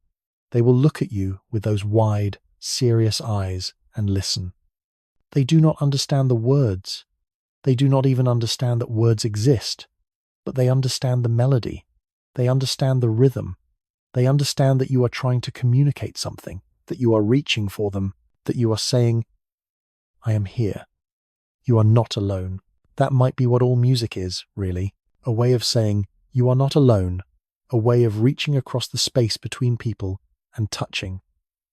They will look at you with those wide, serious eyes and listen. They do not understand the words. They do not even understand that words exist, but they understand the melody. They understand the rhythm. They understand that you are trying to communicate something, that you are reaching for them, that you are saying, I am here. You are not alone. That might be what all music is, really. A way of saying, you are not alone. A way of reaching across the space between people and touching,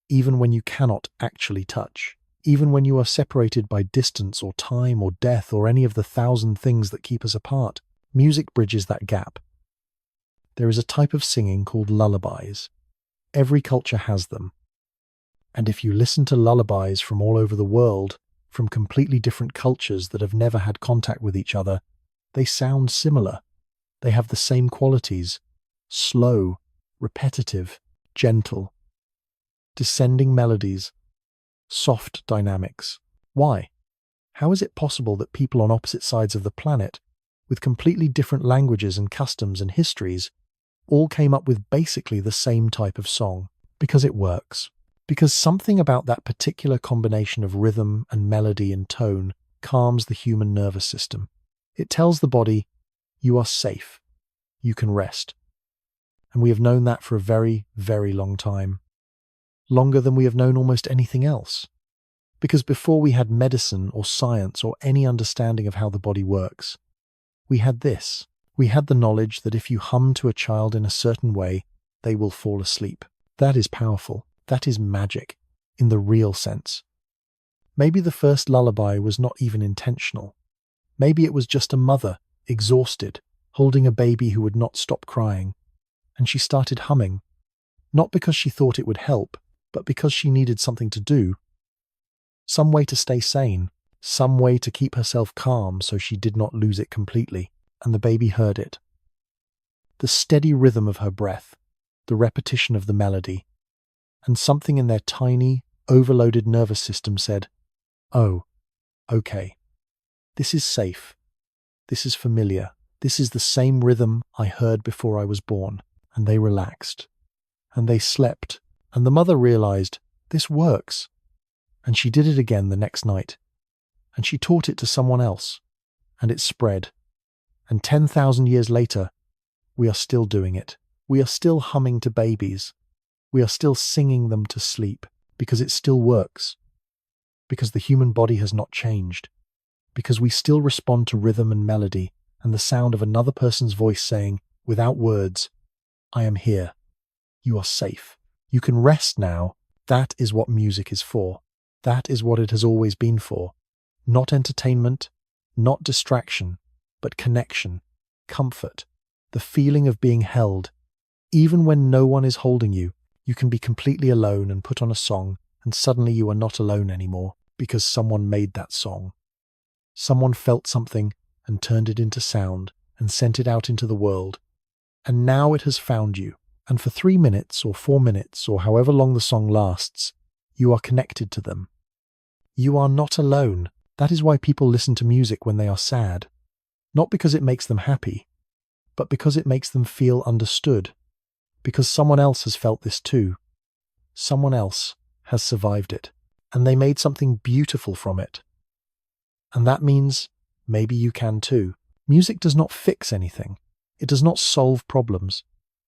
even when you cannot actually touch. Even when you are separated by distance or time or death or any of the 1,000 things that keep us apart, music bridges that gap. There is a type of singing called lullabies. Every culture has them. And if you listen to lullabies from all over the world, from completely different cultures that have never had contact with each other, they sound similar. They have the same qualities: slow, repetitive, gentle, descending melodies, soft dynamics. Why? How is it possible that people on opposite sides of the planet, with completely different languages and customs and histories, all came up with basically the same type of song? Because it works. Because something about that particular combination of rhythm and melody and tone calms the human nervous system. It tells the body, you are safe. You can rest. And we have known that for a very, very long time. Longer than we have known almost anything else. Because before we had medicine or science or any understanding of how the body works, we had this. We had the knowledge that if you hum to a child in a certain way, they will fall asleep. That is powerful. That is magic, in the real sense. Maybe the first lullaby was not even intentional. Maybe it was just a mother, exhausted, holding a baby who would not stop crying, and she started humming, not because she thought it would help, but because she needed something to do. Some way to stay sane, some way to keep herself calm so she did not lose it completely, and the baby heard it. The steady rhythm of her breath, the repetition of the melody, and something in their tiny, overloaded nervous system said, oh, okay, this is safe, this is familiar, this is the same rhythm I heard before I was born, and they relaxed, and they slept, and the mother realized, this works, and she did it again the next night, and she taught it to someone else, and it spread, and 10,000 years later, we are still doing it. We are still humming to babies. We are still singing them to sleep because it still works. Because the human body has not changed. Because we still respond to rhythm and melody and the sound of another person's voice saying, without words, I am here. You are safe. You can rest now. That is what music is for. That is what it has always been for. Not entertainment, not distraction, but connection, comfort, the feeling of being held. Even when no one is holding you, you can be completely alone and put on a song, and suddenly you are not alone anymore because someone made that song. Someone felt something and turned it into sound and sent it out into the world. And now it has found you. And for 3 minutes or 4 minutes or however long the song lasts, you are connected to them. You are not alone. That is why people listen to music when they are sad. Not because it makes them happy, but because it makes them feel understood. Because someone else has felt this too. Someone else has survived it. And they made something beautiful from it. And that means maybe you can too. Music does not fix anything. It does not solve problems.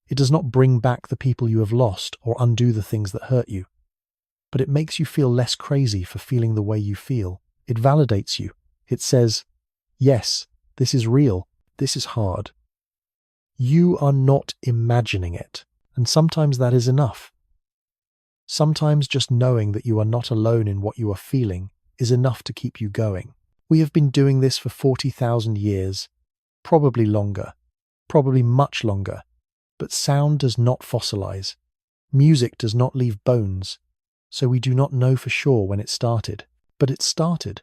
It does not bring back the people you have lost or undo the things that hurt you. But it makes you feel less crazy for feeling the way you feel. It validates you. It says, yes, this is real. This is hard. You are not imagining it. And sometimes that is enough. Sometimes just knowing that you are not alone in what you are feeling is enough to keep you going. We have been doing this for 40,000 years, probably longer, probably much longer. But sound does not fossilize. Music does not leave bones. So we do not know for sure when it started. But it started.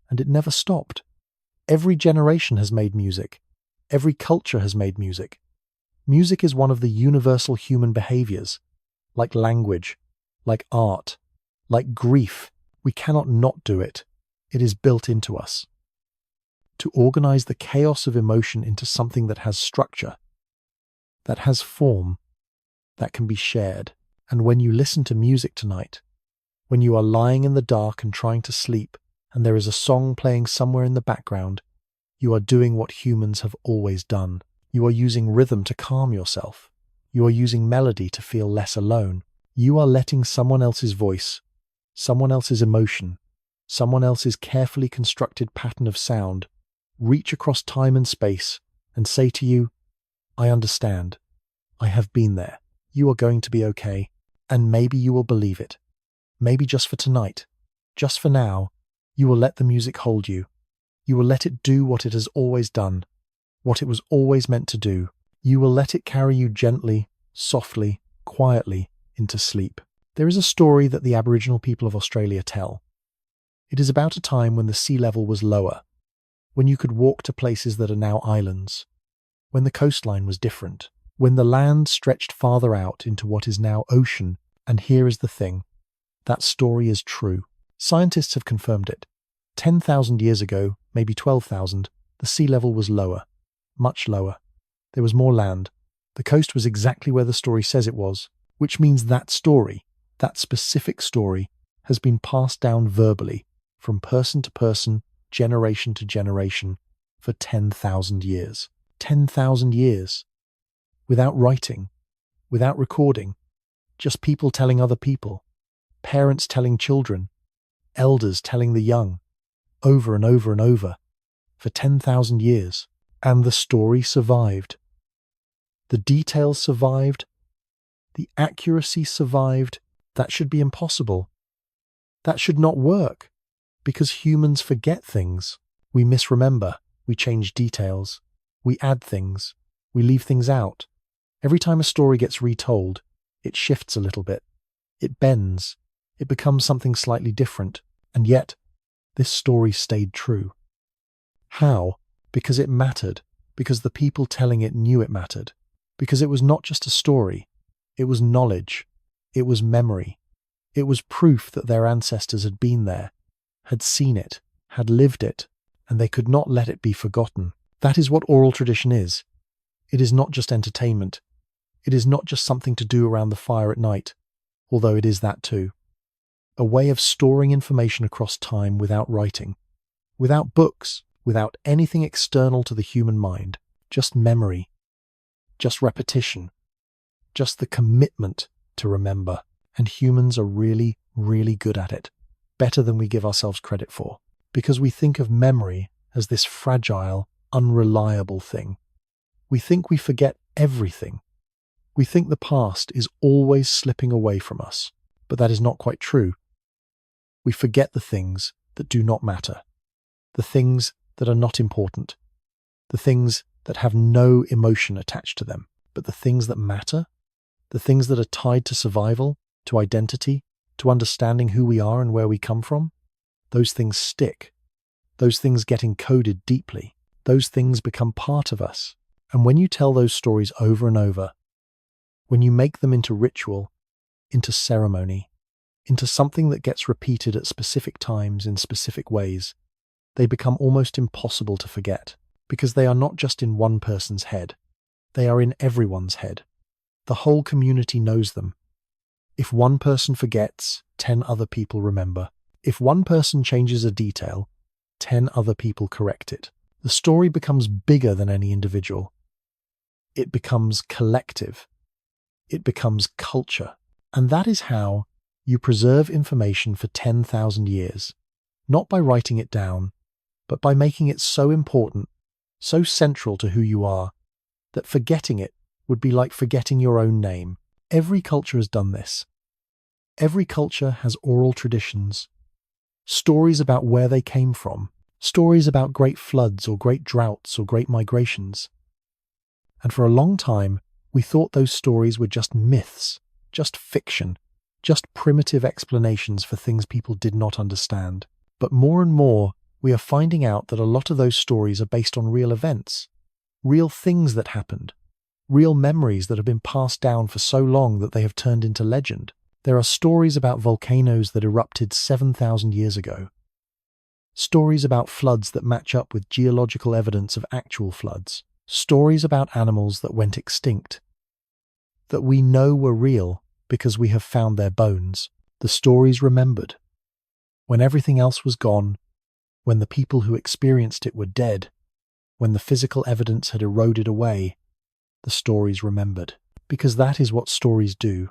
And it never stopped. Every generation has made music. Every culture has made music. Music is one of the universal human behaviors. Like language. Like art. Like grief. We cannot not do it. It is built into us. To organize the chaos of emotion into something that has structure. That has form, that can be shared. And when you listen to music tonight, when you are lying in the dark and trying to sleep, and there is a song playing somewhere in the background, you are doing what humans have always done. You are using rhythm to calm yourself. You are using melody to feel less alone. You are letting someone else's voice, someone else's emotion, someone else's carefully constructed pattern of sound reach across time and space and say to you, I understand. I have been there. You are going to be okay. And maybe you will believe it. Maybe just for tonight, just for now, you will let the music hold you. You will let it do what it has always done, what it was always meant to do. You will let it carry you gently, softly, quietly into sleep. There is a story that the Aboriginal people of Australia tell. It is about a time when the sea level was lower, when you could walk to places that are now islands, when the coastline was different, when the land stretched farther out into what is now ocean. And here is the thing. That story is true. Scientists have confirmed it. 10,000 years ago, maybe 12,000, the sea level was lower, much lower. There was more land. The coast was exactly where the story says it was, which means that story, that specific story, has been passed down verbally from person to person, generation to generation, for 10,000 years. 10,000 years. Without writing, without recording, just people telling other people, parents telling children, elders telling the young, over and over and over, for 10,000 years. And the story survived. The details survived. The accuracy survived. That should be impossible. That should not work, because humans forget things. We misremember. We change details. We add things. We leave things out. Every time a story gets retold, it shifts a little bit. It bends. It becomes something slightly different. And yet, this story stayed true. How? Because it mattered. Because the people telling it knew it mattered. Because it was not just a story. It was knowledge. It was memory. It was proof that their ancestors had been there, had seen it, had lived it, and they could not let it be forgotten. That is what oral tradition is. It is not just entertainment. It is not just something to do around the fire at night, although it is that too. A way of storing information across time without writing, without books, without anything external to the human mind, just memory, just repetition, just the commitment to remember. And humans are really, really good at it, better than we give ourselves credit for, because we think of memory as this fragile, unreliable thing. We think we forget everything. We think the past is always slipping away from us, but that is not quite true. We forget the things that do not matter, the things that are not important, the things that have no emotion attached to them, but the things that matter, the things that are tied to survival, to identity, to understanding who we are and where we come from, those things stick. Those things get encoded deeply. Those things become part of us. And when you tell those stories over and over, when you make them into ritual, into ceremony, into something that gets repeated at specific times in specific ways, they become almost impossible to forget, because they are not just in one person's head. They are in everyone's head. The whole community knows them. If one person forgets, 10 other people remember. If one person changes a detail, 10 other people correct it. The story becomes bigger than any individual. It becomes collective. It becomes culture. And that is how you preserve information for 10,000 years, not by writing it down, but by making it so important, so central to who you are, that forgetting it would be like forgetting your own name. Every culture has done this. Every culture has oral traditions, stories about where they came from, stories about great floods or great droughts or great migrations. And for a long time, we thought those stories were just myths, just fiction, just primitive explanations for things people did not understand. But more and more, we are finding out that a lot of those stories are based on real events, real things that happened, real memories that have been passed down for so long that they have turned into legend. There are stories about volcanoes that erupted 7,000 years ago, stories about floods that match up with geological evidence of actual floods, stories about animals that went extinct, that we know were real because we have found their bones, the stories remembered. When everything else was gone, when the people who experienced it were dead, when the physical evidence had eroded away, the stories remembered. Because that is what stories do.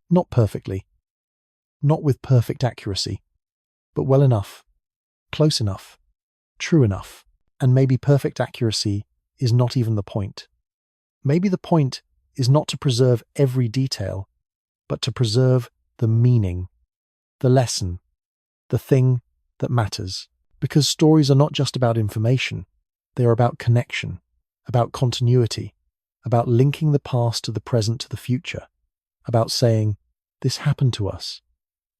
Not perfectly, not with perfect accuracy, but well enough, close enough, true enough, and maybe perfect accuracy is not even the point. Maybe the point is not to preserve every detail, but to preserve the meaning, the lesson, the thing that matters. Because stories are not just about information, they are about connection, about continuity, about linking the past to the present to the future, about saying, this happened to us,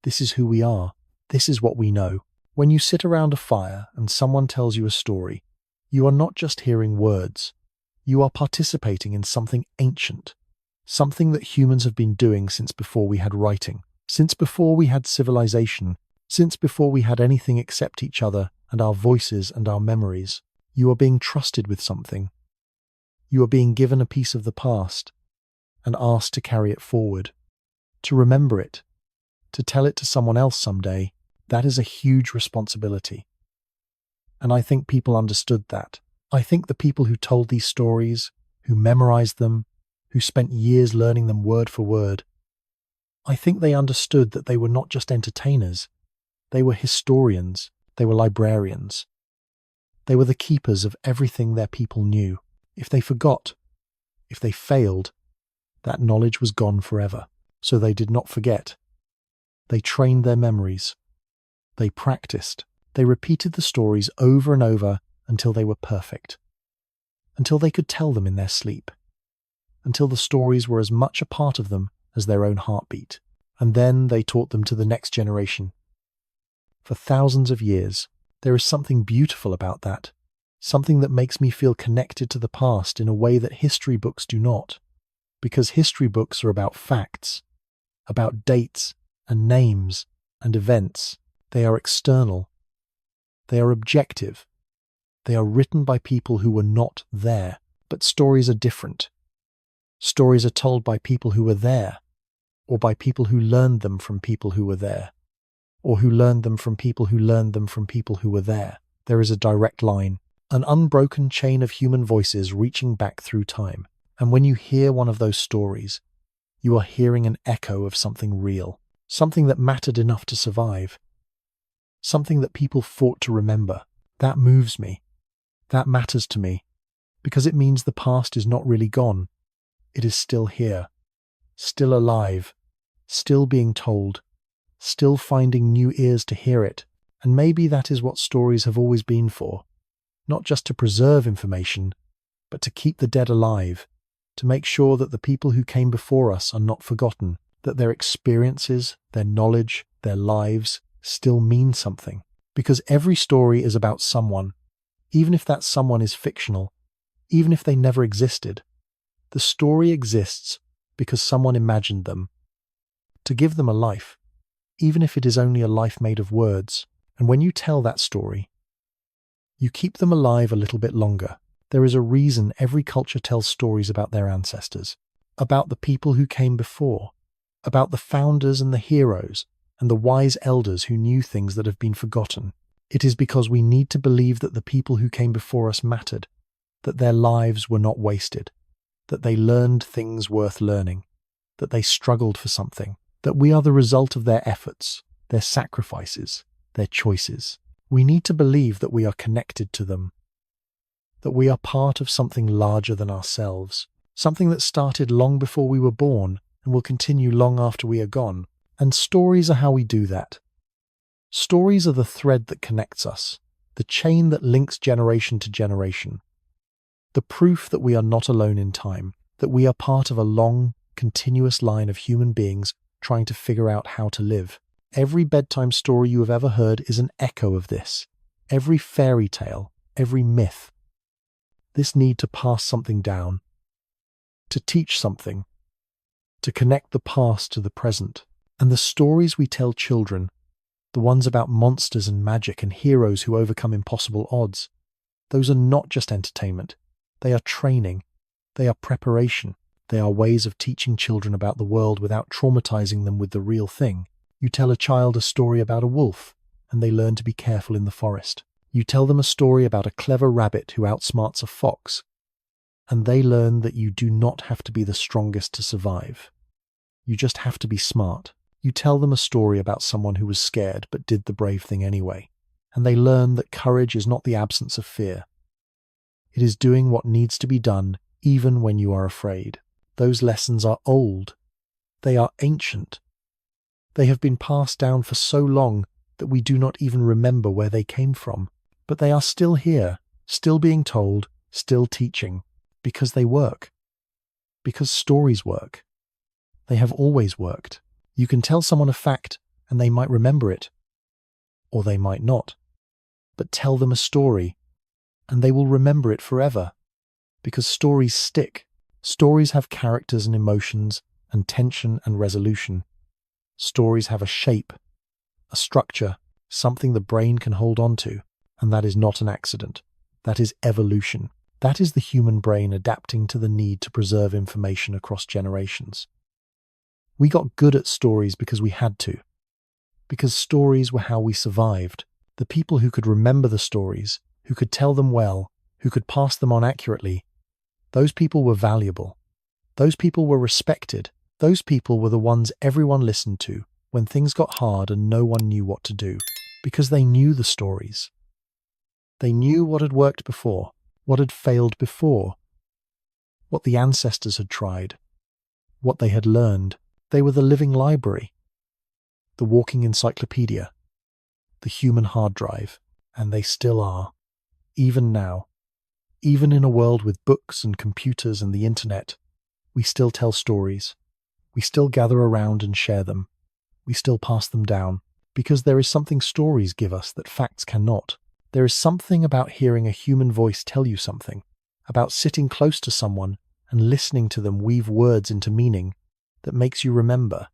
this is who we are, this is what we know. When you sit around a fire and someone tells you a story, you are not just hearing words, you are participating in something ancient, something that humans have been doing since before we had writing, since before we had civilization, since before we had anything except each other and our voices and our memories. You are being trusted with something. You are being given a piece of the past and asked to carry it forward, to remember it, to tell it to someone else someday. That is a huge responsibility. And I think people understood that. I think the people who told these stories, who memorized them, who spent years learning them word for word, I think they understood that they were not just entertainers. They were historians. They were librarians. They were the keepers of everything their people knew. If they forgot, if they failed, that knowledge was gone forever. So they did not forget. They trained their memories. They practiced. They repeated the stories over and over until they were perfect. Until they could tell them in their sleep. Until the stories were as much a part of them as their own heartbeat. And then they taught them to the next generation. For thousands of years, there is something beautiful about that. Something that makes me feel connected to the past in a way that history books do not. Because history books are about facts, about dates and names and events. They are external. They are objective. They are written by people who were not there. But stories are different. Stories are told by people who were there, or by people who learned them from people who were there, or who learned them from people who learned them from people who were there. There is a direct line, an unbroken chain of human voices reaching back through time. And when you hear one of those stories, you are hearing an echo of something real, something that mattered enough to survive, something that people fought to remember. That moves me. That matters to me, because it means the past is not really gone. It is still here, still alive, still being told, still finding new ears to hear it. And maybe that is what stories have always been for. Not just to preserve information, but to keep the dead alive, to make sure that the people who came before us are not forgotten, that their experiences, their knowledge, their lives still mean something. Because every story is about someone, even if that someone is fictional, even if they never existed. The story exists because someone imagined them, to give them a life, even if it is only a life made of words. And when you tell that story, you keep them alive a little bit longer. There is a reason every culture tells stories about their ancestors, about the people who came before, about the founders and the heroes, and the wise elders who knew things that have been forgotten. It is because we need to believe that the people who came before us mattered, that their lives were not wasted, that they learned things worth learning, that they struggled for something, that we are the result of their efforts, their sacrifices, their choices. We need to believe that we are connected to them, that we are part of something larger than ourselves, something that started long before we were born and will continue long after we are gone. And stories are how we do that. Stories are the thread that connects us, the chain that links generation to generation, the proof that we are not alone in time, that we are part of a long, continuous line of human beings trying to figure out how to live. Every bedtime story you have ever heard is an echo of this. Every fairy tale, every myth. This need to pass something down, to teach something, to connect the past to the present. And the stories we tell children, the ones about monsters and magic and heroes who overcome impossible odds, those are not just entertainment. They are training. They are preparation. They are ways of teaching children about the world without traumatizing them with the real thing. You tell a child a story about a wolf, and they learn to be careful in the forest. You tell them a story about a clever rabbit who outsmarts a fox, and they learn that you do not have to be the strongest to survive. You just have to be smart. You tell them a story about someone who was scared but did the brave thing anyway, and they learn that courage is not the absence of fear. It is doing what needs to be done even when you are afraid. Those lessons are old. They are ancient. They have been passed down for so long that we do not even remember where they came from. But they are still here, still being told, still teaching, because they work. Because stories work. They have always worked. You can tell someone a fact and they might remember it, or they might not. But tell them a story and they will remember it forever, because stories stick. Stories have characters and emotions and tension and resolution. Stories have a shape, a structure, something the brain can hold on to, and that is not an accident. That is evolution. That is the human brain adapting to the need to preserve information across generations. We got good at stories because we had to, because stories were how we survived. The people who could remember the stories, who could tell them well, who could pass them on accurately, those people were valuable. Those people were respected. Those people were the ones everyone listened to when things got hard and no one knew what to do, because they knew the stories. They knew what had worked before, what had failed before, what the ancestors had tried, what they had learned. They were the living library, the walking encyclopedia, the human hard drive, and they still are, even now. Even in a world with books and computers and the internet, we still tell stories. We still gather around and share them. We still pass them down, because there is something stories give us that facts cannot. There is something about hearing a human voice tell you something, about sitting close to someone and listening to them weave words into meaning, that makes you remember.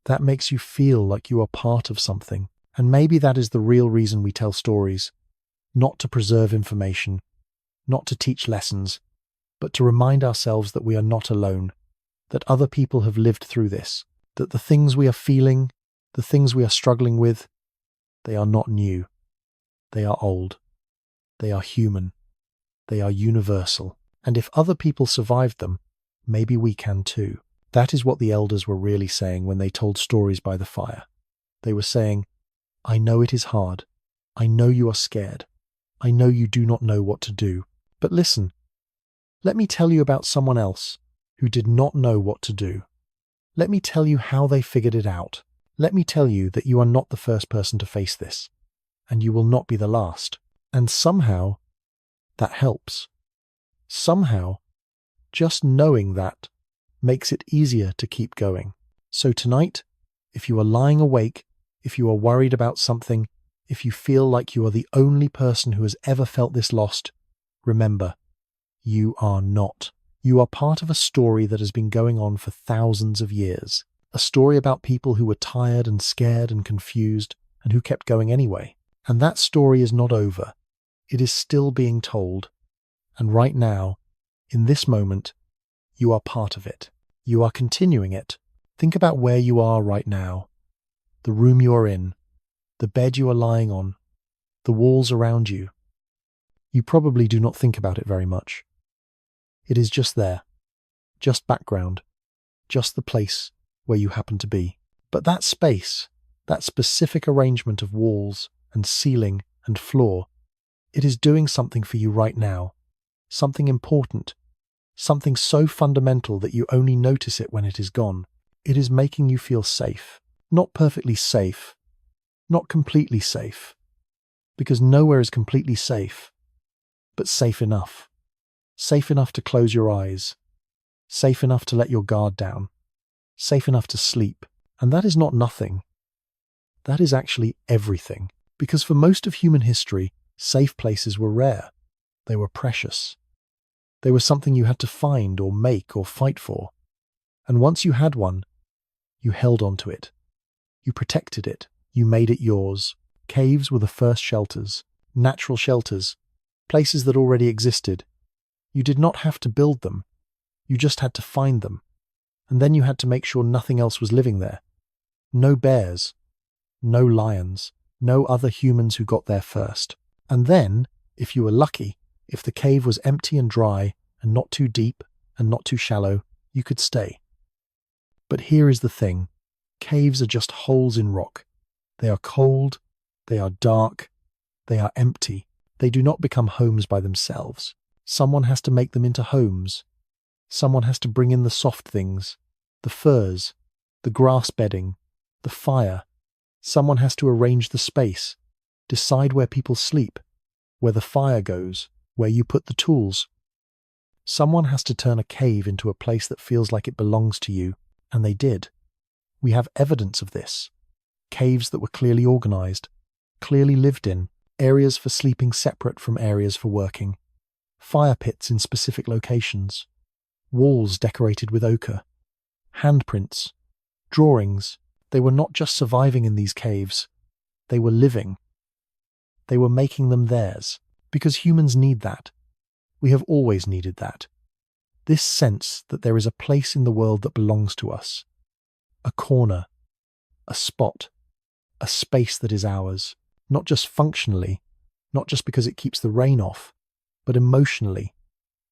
That makes you feel like you are part of something. And maybe that is the real reason we tell stories. Not to preserve information, not to teach lessons, but to remind ourselves that we are not alone, that other people have lived through this, that the things we are feeling, the things we are struggling with, they are not new. They are old. They are human. They are universal. And if other people survived them, maybe we can too. That is what the elders were really saying when they told stories by the fire. They were saying, I know it is hard. I know you are scared. I know you do not know what to do. But listen, let me tell you about someone else who did not know what to do. Let me tell you how they figured it out. Let me tell you that you are not the first person to face this, and you will not be the last. And somehow, that helps. Somehow, just knowing that makes it easier to keep going. So tonight, if you are lying awake, if you are worried about something, if you feel like you are the only person who has ever felt this lost, remember, you are not. You are part of a story that has been going on for thousands of years. A story about people who were tired and scared and confused and who kept going anyway. And that story is not over. It is still being told. And right now, in this moment, you are part of it. You are continuing it. Think about where you are right now. The room you are in. The bed you are lying on. The walls around you. You probably do not think about it very much. It is just there. Just background. Just the place where you happen to be. But that space, that specific arrangement of walls and ceiling and floor, it is doing something for you right now. Something important. Something so fundamental that you only notice it when it is gone. It is making you feel safe. Not perfectly safe. Not completely safe. Because nowhere is completely safe. But safe enough. Safe enough to close your eyes. Safe enough to let your guard down. Safe enough to sleep. And that is not nothing. That is actually everything. Because for most of human history, safe places were rare. They were precious. They were something you had to find or make or fight for. And once you had one, you held on to it. You protected it. You made it yours. Caves were the first shelters. Natural shelters. Places that already existed. You did not have to build them. You just had to find them. And then you had to make sure nothing else was living there. No bears. No lions. No other humans who got there first. And then, if you were lucky, if the cave was empty and dry and not too deep and not too shallow, you could stay. But here is the thing. Caves are just holes in rock. They are cold. They are dark. They are empty. They do not become homes by themselves. Someone has to make them into homes. Someone has to bring in the soft things, the furs, the grass bedding, the fire. Someone has to arrange the space, decide where people sleep, where the fire goes, where you put the tools. Someone has to turn a cave into a place that feels like it belongs to you, and they did. We have evidence of this. Caves that were clearly organized, clearly lived in, areas for sleeping separate from areas for working, fire pits in specific locations, walls decorated with ochre, handprints, drawings. They were not just surviving in these caves, they were living. They were making them theirs, because humans need that. We have always needed that. This sense that there is a place in the world that belongs to us. A corner, a spot, a space that is ours, not just functionally, not just because it keeps the rain off, but emotionally,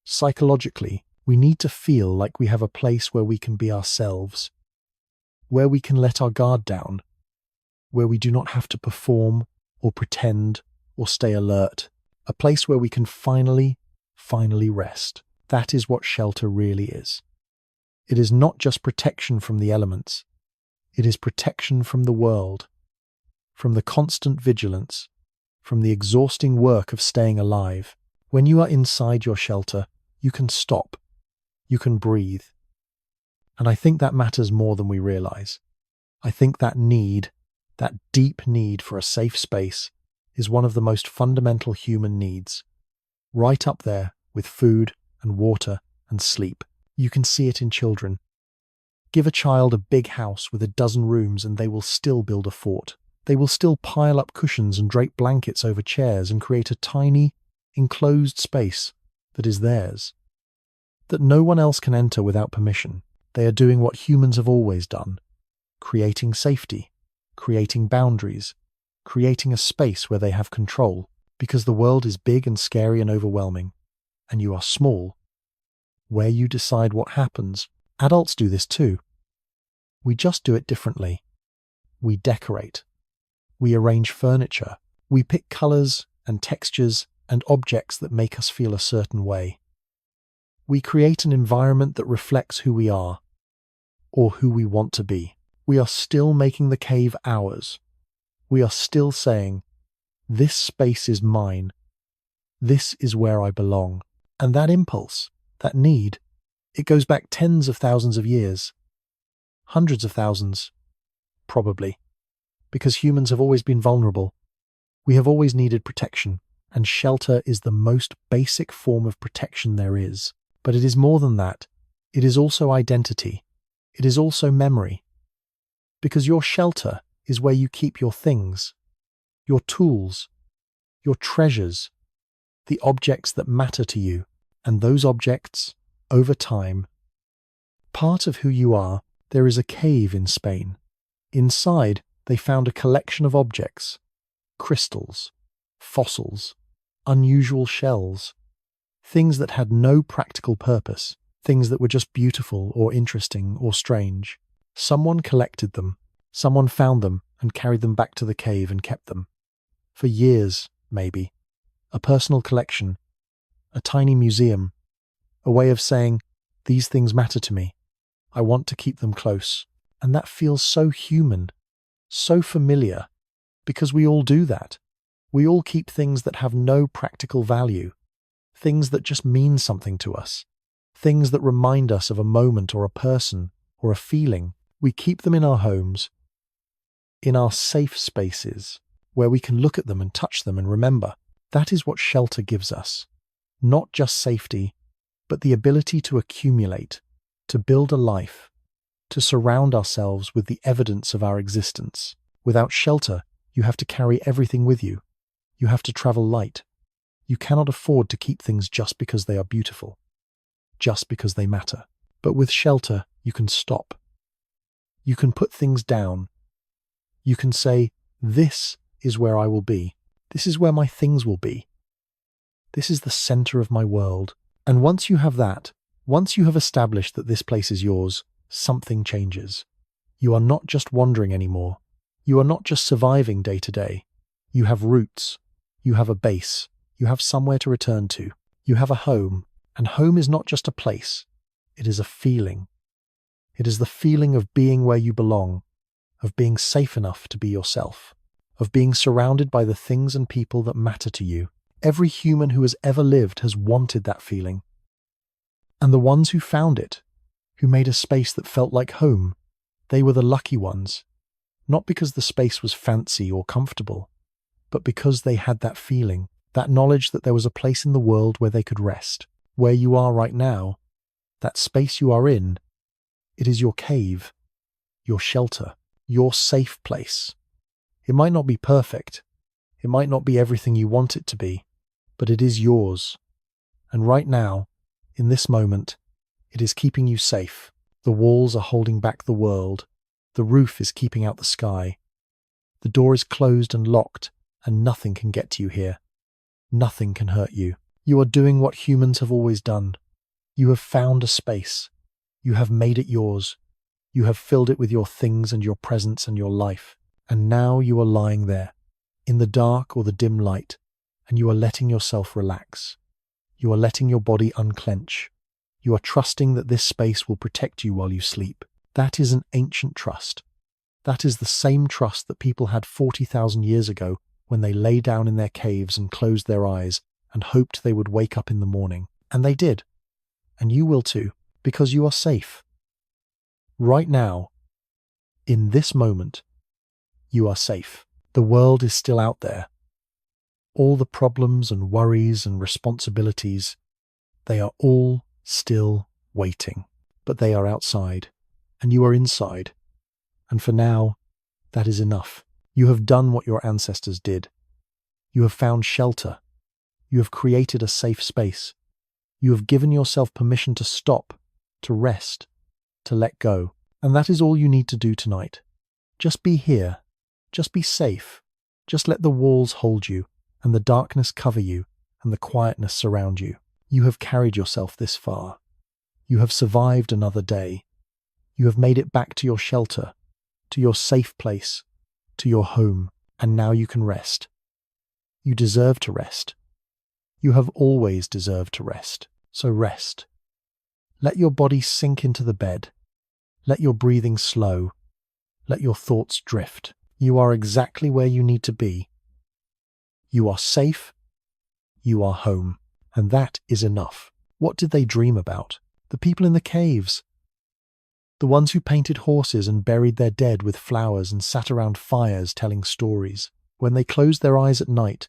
psychologically. We need to feel like we have a place where we can be ourselves, where we can let our guard down, where we do not have to perform or pretend or stay alert, a place where we can finally rest. That is what shelter really is. It is not just protection from the elements. It is protection from the world, from the constant vigilance, from the exhausting work of staying alive. When you are inside your shelter, you can stop. You can breathe. And I think that matters more than we realize. I think that need, that deep need for a safe space, is one of the most fundamental human needs. Right up there with food and water and sleep. You can see it in children. Give a child a big house with a dozen rooms and they will still build a fort. They will still pile up cushions and drape blankets over chairs and create a tiny, enclosed space that is theirs, that no one else can enter without permission. They are doing what humans have always done, creating safety, creating boundaries, creating a space where they have control, because the world is big and scary and overwhelming, and you are small, where you decide what happens. Adults do this too. We just do it differently. We decorate. We arrange furniture. We pick colors and textures and objects that make us feel a certain way. We create an environment that reflects who we are, or who we want to be. We are still making the cave ours. We are still saying, this space is mine. This is where I belong. And that impulse, that need, it goes back tens of thousands of years. Hundreds of thousands, probably. Because humans have always been vulnerable. We have always needed protection, and shelter is the most basic form of protection there is. But it is more than that. It is also identity. It is also memory. Because your shelter is where you keep your things, your tools, your treasures, the objects that matter to you, and those objects, over time, part of who you are. There is a cave in Spain. Inside, they found a collection of objects, crystals, fossils, unusual shells, things that had no practical purpose, things that were just beautiful or interesting or strange. Someone collected them, someone found them and carried them back to the cave and kept them. For years, maybe. A personal collection, a tiny museum, a way of saying, these things matter to me. I want to keep them close. And that feels so human, so familiar, because we all do that. We all keep things that have no practical value, things that just mean something to us, things that remind us of a moment or a person or a feeling. We keep them in our homes, in our safe spaces, where we can look at them and touch them and remember. That is what shelter gives us. Not just safety, but the ability to accumulate, to build a life, to surround ourselves with the evidence of our existence. Without shelter, you have to carry everything with you. You have to travel light. You cannot afford to keep things just because they are beautiful, just because they matter. But with shelter, you can stop. You can put things down. You can say, this is where I will be. This is where my things will be. This is the center of my world. And once you have that, once you have established that this place is yours, something changes. You are not just wandering anymore. You are not just surviving day to day. You have roots. You have a base. You have somewhere to return to. You have a home. And home is not just a place. It is a feeling. It is the feeling of being where you belong, of being safe enough to be yourself, of being surrounded by the things and people that matter to you. Every human who has ever lived has wanted that feeling. And the ones who found it, who made a space that felt like home, they were the lucky ones. Not because the space was fancy or comfortable, but because they had that feeling, that knowledge that there was a place in the world where they could rest. Where you are right now, that space you are in, it is your cave, your shelter, your safe place. It might not be perfect. It might not be everything you want it to be, but it is yours. And right now, in this moment, it is keeping you safe. The walls are holding back the world. The roof is keeping out the sky. The door is closed and locked, and nothing can get to you here. Nothing can hurt you. You are doing what humans have always done. You have found a space. You have made it yours. You have filled it with your things and your presence and your life. And now you are lying there, in the dark or the dim light, and you are letting yourself relax. You are letting your body unclench. You are trusting that this space will protect you while you sleep. That is an ancient trust. That is the same trust that people had 40,000 years ago when they lay down in their caves and closed their eyes and hoped they would wake up in the morning. And they did. And you will too, because you are safe. Right now, in this moment, you are safe. The world is still out there. All the problems and worries and responsibilities, they are all still waiting. But they are outside, and you are inside. And for now, that is enough. You have done what your ancestors did. You have found shelter. You have created a safe space. You have given yourself permission to stop, to rest, to let go. And that is all you need to do tonight. Just be here. Just be safe. Just let the walls hold you, and the darkness cover you, and the quietness surround you. You have carried yourself this far. You have survived another day. You have made it back to your shelter, to your safe place, to your home, and now you can rest. You deserve to rest. You have always deserved to rest, so rest. Let your body sink into the bed. Let your breathing slow. Let your thoughts drift. You are exactly where you need to be. You are safe. You are home. And that is enough. What did they dream about? The people in the caves. The ones who painted horses and buried their dead with flowers and sat around fires telling stories. When they closed their eyes at night,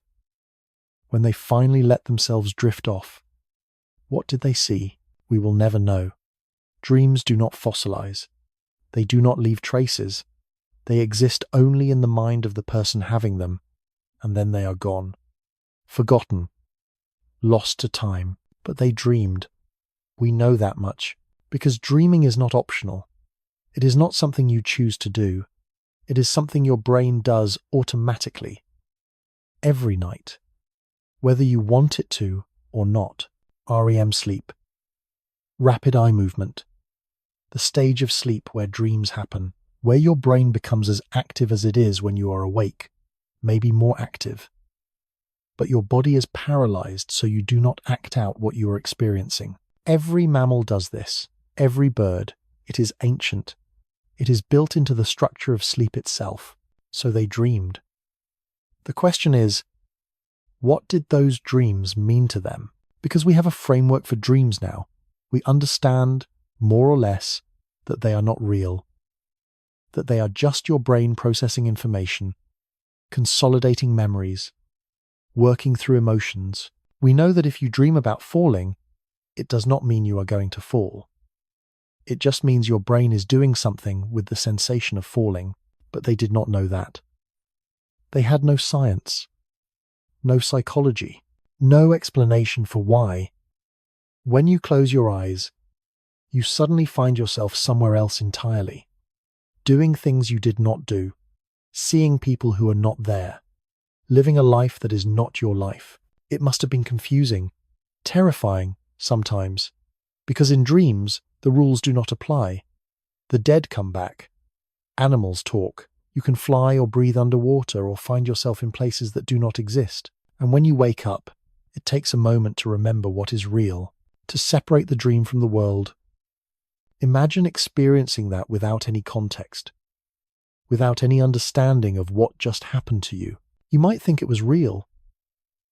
when they finally let themselves drift off, what did they see? We will never know. Dreams do not fossilize. They do not leave traces. They exist only in the mind of the person having them, and then they are gone. Forgotten. Lost to time. But they dreamed. We know that much, because dreaming is not optional. It is not something you choose to do. It is something your brain does automatically. Every night. Whether you want it to or not. REM sleep. Rapid eye movement. The stage of sleep where dreams happen, where your brain becomes as active as it is when you are awake, maybe more active. But your body is paralyzed so you do not act out what you are experiencing. Every mammal does this. Every bird. It is ancient. It is built into the structure of sleep itself. So they dreamed. The question is, what did those dreams mean to them? Because we have a framework for dreams now. We understand, more or less, that they are not real. That they are just your brain processing information, consolidating memories, working through emotions. We know that if you dream about falling, it does not mean you are going to fall. It just means your brain is doing something with the sensation of falling, but they did not know that. They had no science, no psychology, no explanation for why. When you close your eyes, you suddenly find yourself somewhere else entirely, doing things you did not do, seeing people who are not there, living a life that is not your life. It must have been confusing, terrifying sometimes, because in dreams, the rules do not apply. The dead come back. Animals talk. You can fly or breathe underwater or find yourself in places that do not exist. And when you wake up, it takes a moment to remember what is real, to separate the dream from the world. Imagine experiencing that without any context, without any understanding of what just happened to you. You might think it was real.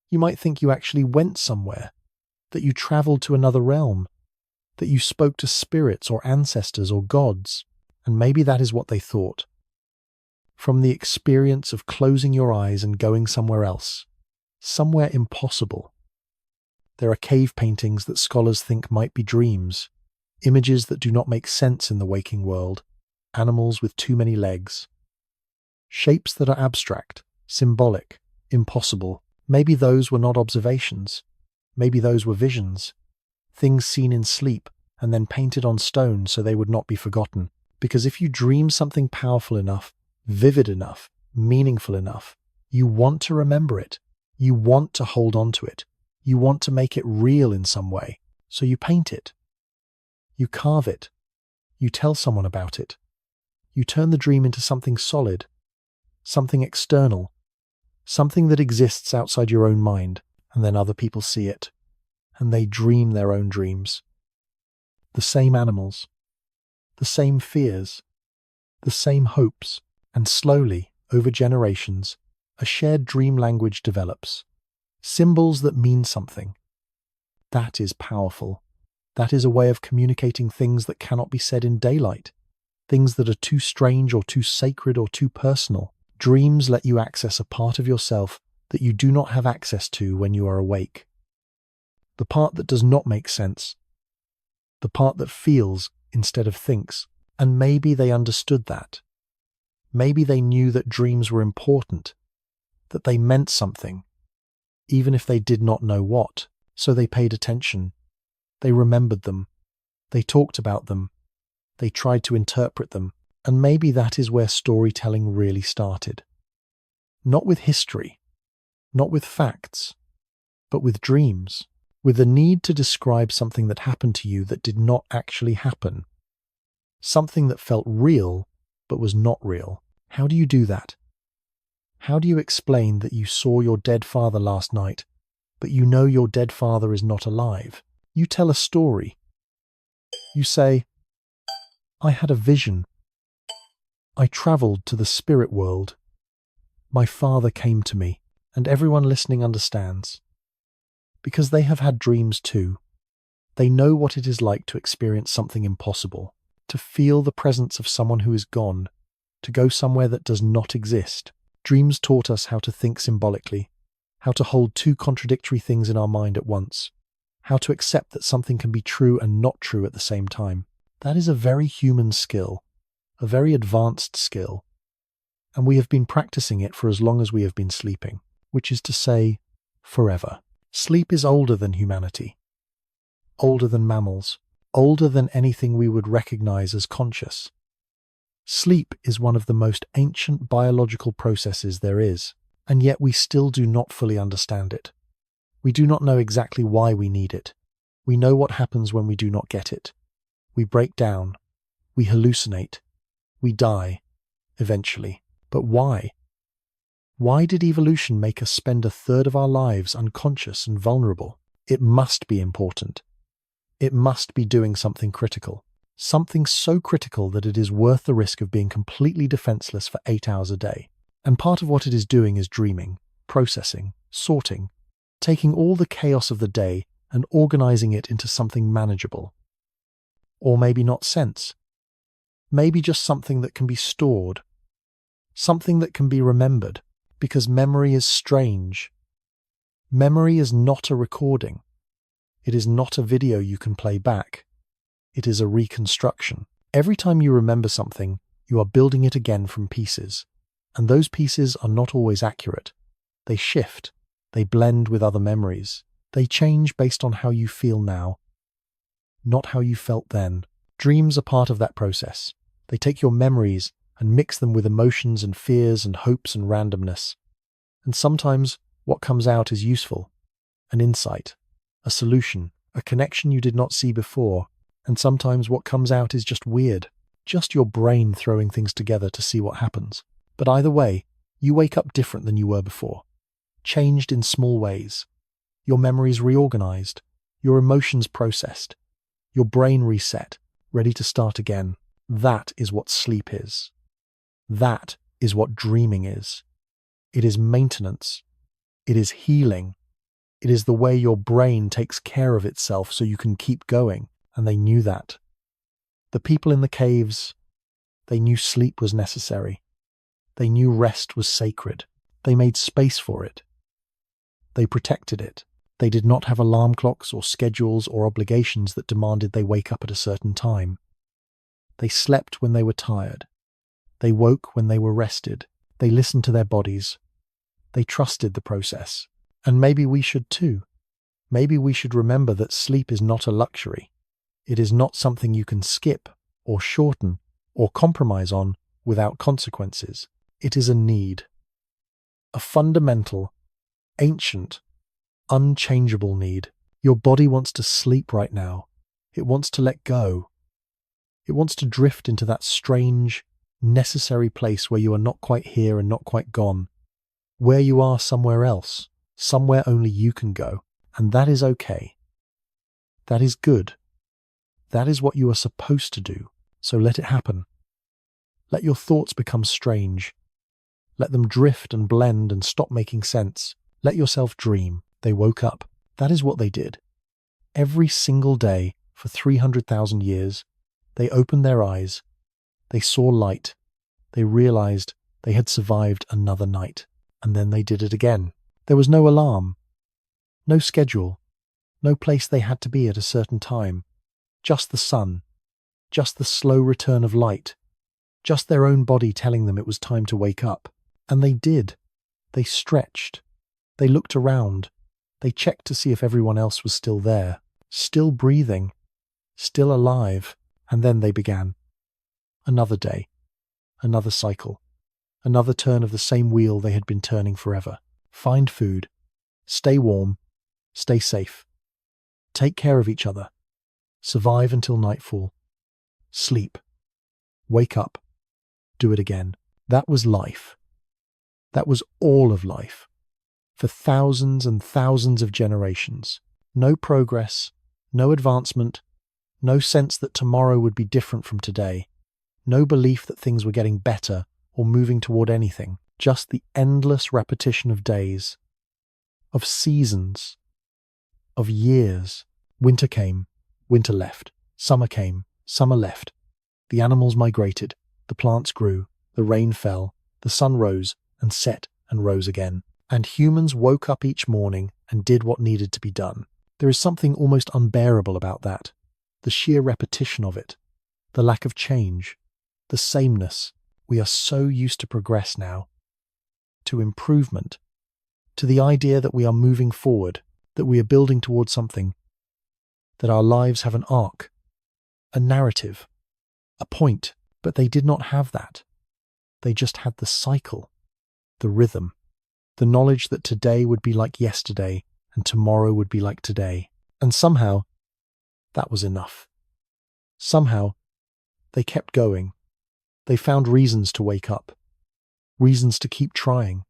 You might think you actually went somewhere, that you traveled to another realm, that you spoke to spirits or ancestors or gods, and maybe that is what they thought. From the experience of closing your eyes and going somewhere else, somewhere impossible. There are cave paintings that scholars think might be dreams, images that do not make sense in the waking world, animals with too many legs, shapes that are abstract, symbolic, impossible. Maybe those were not observations. Maybe those were visions, things seen in sleep and then painted on stone so they would not be forgotten. Because if you dream something powerful enough, vivid enough, meaningful enough, you want to remember it. You want to hold on to it. You want to make it real in some way. So you paint it. You carve it. You tell someone about it. You turn the dream into something solid, something external, something that exists outside your own mind, and then other people see it, and they dream their own dreams. The same animals, the same fears, the same hopes, and slowly, over generations, a shared dream language develops. Symbols that mean something. That is powerful. That is a way of communicating things that cannot be said in daylight. Things that are too strange or too sacred or too personal. Dreams let you access a part of yourself that you do not have access to when you are awake. The part that does not make sense. The part that feels instead of thinks. And maybe they understood that. Maybe they knew that dreams were important, that they meant something, even if they did not know what. So they paid attention. They remembered them. They talked about them. They tried to interpret them. And maybe that is where storytelling really started. Not with history, not with facts, but with dreams, with the need to describe something that happened to you that did not actually happen, something that felt real but was not real. How do you do that? How do you explain that you saw your dead father last night, but you know your dead father is not alive? You tell a story. You say, I had a vision. I traveled to the spirit world. My father came to me, and everyone listening understands. Because they have had dreams too. They know what it is like to experience something impossible, to feel the presence of someone who is gone, to go somewhere that does not exist. Dreams taught us how to think symbolically, how to hold two contradictory things in our mind at once, how to accept that something can be true and not true at the same time. That is a very human skill, a very advanced skill, and we have been practicing it for as long as we have been sleeping, which is to say, forever. Sleep is older than humanity, older than mammals, older than anything we would recognize as conscious. Sleep is one of the most ancient biological processes there is, and yet we still do not fully understand it. We do not know exactly why we need it. We know what happens when we do not get it. We break down. We hallucinate. We die, eventually. But why? Why did evolution make us spend a third of our lives unconscious and vulnerable? It must be important. It must be doing something critical. Something so critical that it is worth the risk of being completely defenseless for 8 hours a day. And part of what it is doing is dreaming, processing, sorting, taking all the chaos of the day and organizing it into something manageable. Or maybe not sense. Maybe just something that can be stored. Something that can be remembered. Because memory is strange. Memory is not a recording. It is not a video you can play back. It is a reconstruction. Every time you remember something, you are building it again from pieces. And those pieces are not always accurate. They shift. They blend with other memories. They change based on how you feel now, not how you felt then. Dreams are part of that process. They take your memories and mix them with emotions and fears and hopes and randomness. And sometimes what comes out is useful, an insight, a solution, a connection you did not see before. And sometimes what comes out is just weird, just your brain throwing things together to see what happens. But either way, you wake up different than you were before, changed in small ways. Your memories reorganized, your emotions processed, your brain reset, ready to start again. That is what sleep is. That is what dreaming is. It is maintenance. It is healing. It is the way your brain takes care of itself so you can keep going, and they knew that. The people in the caves, they knew sleep was necessary. They knew rest was sacred. They made space for it. They protected it. They did not have alarm clocks or schedules or obligations that demanded they wake up at a certain time. They slept when they were tired. They woke when they were rested. They listened to their bodies. They trusted the process. And maybe we should too. Maybe we should remember that sleep is not a luxury. It is not something you can skip or shorten or compromise on without consequences. It is a need. A fundamental, ancient, unchangeable need. Your body wants to sleep right now. It wants to let go. It wants to drift into that strange, necessary place where you are not quite here and not quite gone, where you are somewhere else, somewhere only you can go, and that is okay. That is good. That is what you are supposed to do, so let it happen. Let your thoughts become strange. Let them drift and blend and stop making sense. Let yourself dream. They woke up. That is what they did. Every single day for 300,000 years, they opened their eyes. They saw light. They realized they had survived another night. And then they did it again. There was no alarm, no schedule, no place they had to be at a certain time. Just the sun, just the slow return of light, just their own body telling them it was time to wake up. And they did. They stretched. They looked around. They checked to see if everyone else was still there, still breathing, still alive. And then they began. Another day, another cycle, another turn of the same wheel they had been turning forever. Find food, stay warm, stay safe, Take care of each other. Survive until nightfall. Sleep. Wake up. Do it again. That was life. That was all of life. For thousands and thousands of generations. No progress, no advancement, no sense that tomorrow would be different from today. No belief that things were getting better or moving toward anything. Just the endless repetition of days, of seasons, of years. Winter came, winter left. Summer came, summer left. The animals migrated, the plants grew, the rain fell, the sun rose and set and rose again. And humans woke up each morning and did what needed to be done. There is something almost unbearable about that. The sheer repetition of it. The lack of change. The sameness. We are so used to progress now. To improvement. To the idea that we are moving forward, that we are building towards something. That our lives have an arc. A narrative. A point. But they did not have that. They just had the cycle. The rhythm. The knowledge that today would be like yesterday and tomorrow would be like today. And somehow, that was enough. Somehow, they kept going. They found reasons to wake up. Reasons to keep trying.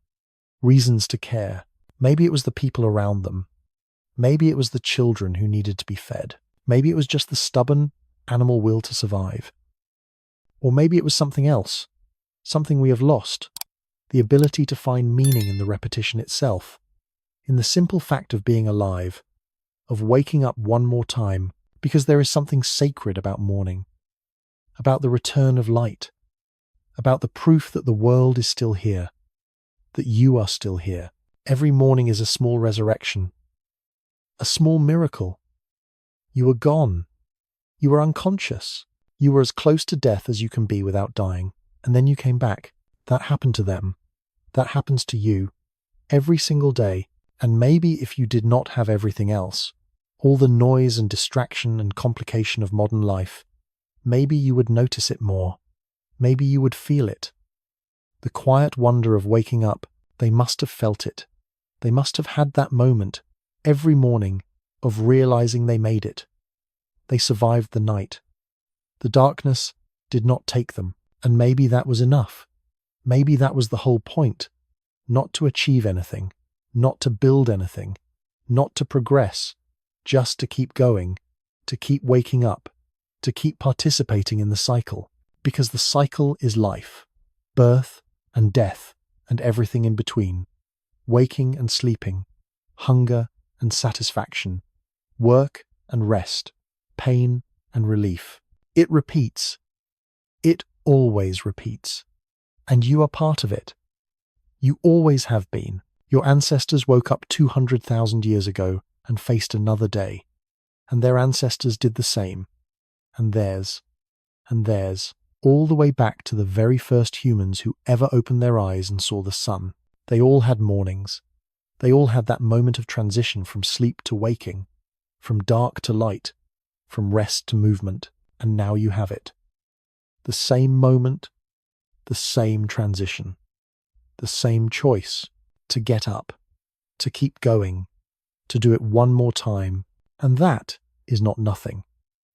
Reasons to care. Maybe it was the people around them. Maybe it was the children who needed to be fed. Maybe it was just the stubborn animal will to survive. Or maybe it was something else. Something we have lost. The ability to find meaning in the repetition itself, in the simple fact of being alive, of waking up one more time, because there is something sacred about morning, about the return of light, about the proof that the world is still here, that you are still here. Every morning is a small resurrection, a small miracle. You were gone. You were unconscious. You were as close to death as you can be without dying, and then you came back. That happened to them. That happens to you every single day. And maybe if you did not have everything else, all the noise and distraction and complication of modern life, maybe you would notice it more. Maybe you would feel it. The quiet wonder of waking up, they must have felt it. They must have had that moment every morning of realizing they made it. They survived the night. The darkness did not take them, and maybe that was enough. Maybe that was the whole point, not to achieve anything, not to build anything, not to progress, just to keep going, to keep waking up, to keep participating in the cycle, because the cycle is life, birth and death and everything in between, waking and sleeping, hunger and satisfaction, work and rest, pain and relief. It repeats. It always repeats. And you are part of it. You always have been. Your ancestors woke up 200,000 years ago and faced another day. And their ancestors did the same. And theirs. And theirs. All the way back to the very first humans who ever opened their eyes and saw the sun. They all had mornings. They all had that moment of transition from sleep to waking, from dark to light, from rest to movement. And now you have it. The same moment, the same transition, the same choice to get up, to keep going, to do it one more time. And that is not nothing.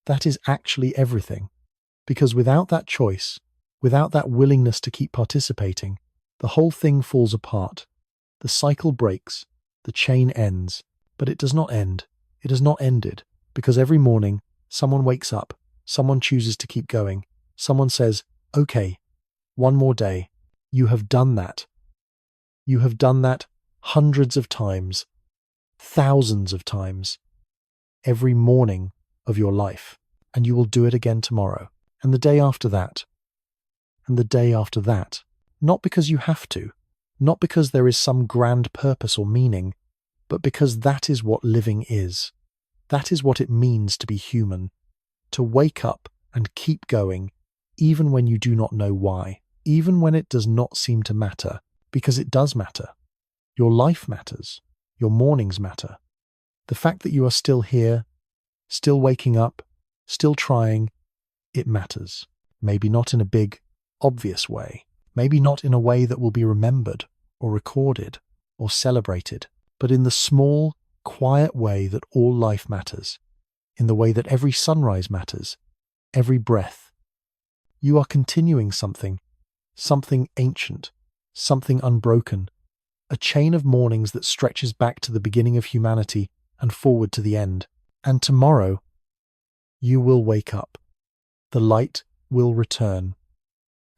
That is actually everything. Because without that choice, without that willingness to keep participating, the whole thing falls apart. The cycle breaks, the chain ends, but it does not end. It has not ended, because every morning someone wakes up, someone chooses to keep going, someone says, okay, one more day. You have done that. You have done that hundreds of times, thousands of times, every morning of your life, and you will do it again tomorrow, and the day after that, and the day after that. Not because you have to, not because there is some grand purpose or meaning, but because that is what living is. That is what it means to be human, to wake up and keep going, even when you do not know why, even when it does not seem to matter, because it does matter. Your life matters. Your mornings matter. The fact that you are still here, still waking up, still trying, it matters. Maybe not in a big, obvious way. Maybe not in a way that will be remembered or recorded or celebrated, but in the small, quiet way that all life matters, in the way that every sunrise matters, every breath. You are continuing something ancient, something unbroken, a chain of mornings that stretches back to the beginning of humanity and forward to the end. And tomorrow, you will wake up. The light will return,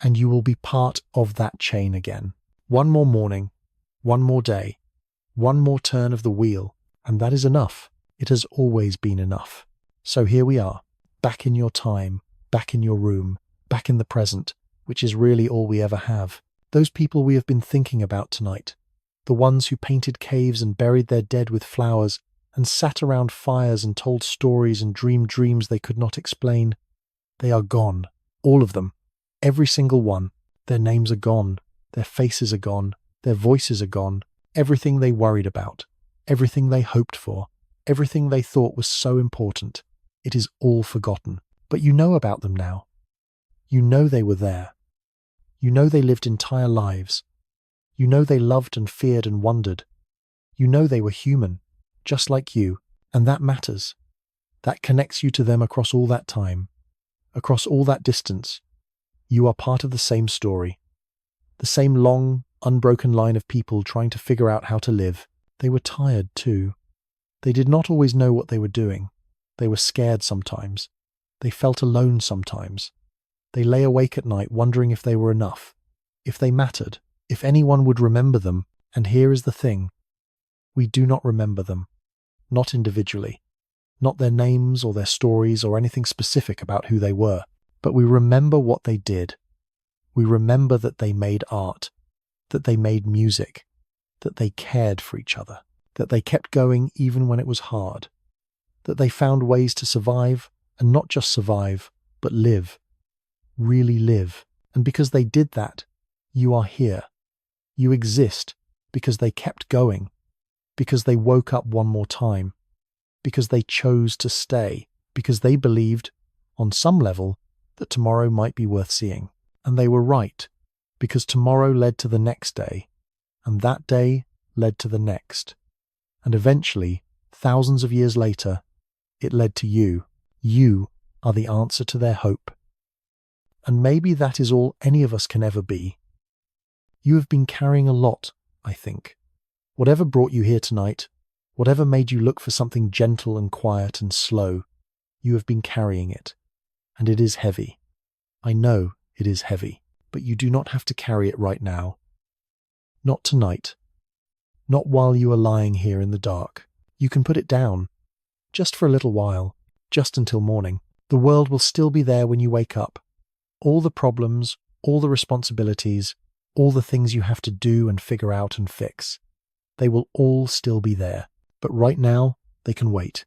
and you will be part of that chain again. One more morning, one more day, one more turn of the wheel, and that is enough. It has always been enough. So here we are, back in your time, back in your room, back in the present, which is really all we ever have. Those people we have been thinking about tonight, the ones who painted caves and buried their dead with flowers and sat around fires and told stories and dreamed dreams they could not explain, they are gone. All of them. Every single one. Their names are gone. Their faces are gone. Their voices are gone. Everything they worried about. Everything they hoped for. Everything they thought was so important. It is all forgotten. But you know about them now. You know they were there. You know they lived entire lives. You know they loved and feared and wondered. You know they were human, just like you, and that matters. That connects you to them across all that time, across all that distance. You are part of the same story, the same long, unbroken line of people trying to figure out how to live. They were tired too. They did not always know what they were doing. They were scared sometimes. They felt alone sometimes. They lay awake at night wondering if they were enough, if they mattered, if anyone would remember them. And here is the thing. We do not remember them. Not individually. Not their names or their stories or anything specific about who they were. But we remember what they did. We remember that they made art, that they made music, that they cared for each other, that they kept going even when it was hard, that they found ways to survive, and not just survive, but live. Really live. And because they did that, you are here. You exist because they kept going, because they woke up one more time, because they chose to stay, because they believed, on some level, that tomorrow might be worth seeing. And they were right, because tomorrow led to the next day, and that day led to the next. And eventually, thousands of years later, it led to you. You are the answer to their hope. And maybe that is all any of us can ever be. You have been carrying a lot, I think. Whatever brought you here tonight, whatever made you look for something gentle and quiet and slow, you have been carrying it. And it is heavy. I know it is heavy, but you do not have to carry it right now. Not tonight. Not while you are lying here in the dark. You can put it down. Just for a little while. Just until morning. The world will still be there when you wake up. All the problems, all the responsibilities, all the things you have to do and figure out and fix. They will all still be there. But right now, they can wait.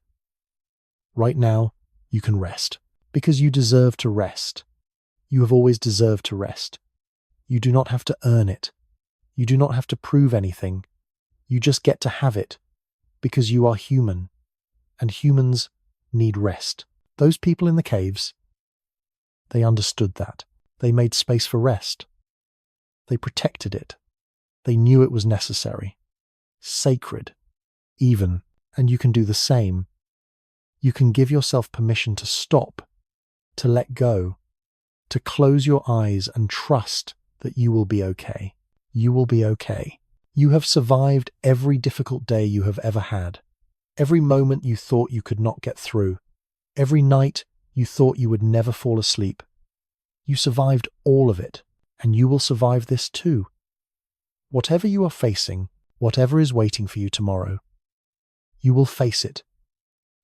Right now, you can rest. Because you deserve to rest. You have always deserved to rest. You do not have to earn it. You do not have to prove anything. You just get to have it. Because you are human. And humans need rest. Those people in the caves, they understood that. They made space for rest. They protected it. They knew it was necessary. Sacred. Even. And you can do the same. You can give yourself permission to stop, to let go, to close your eyes and trust that you will be okay. You will be okay. You have survived every difficult day you have ever had. Every moment you thought you could not get through. Every night you thought you would never fall asleep. You survived all of it, and you will survive this too. Whatever you are facing, whatever is waiting for you tomorrow, you will face it.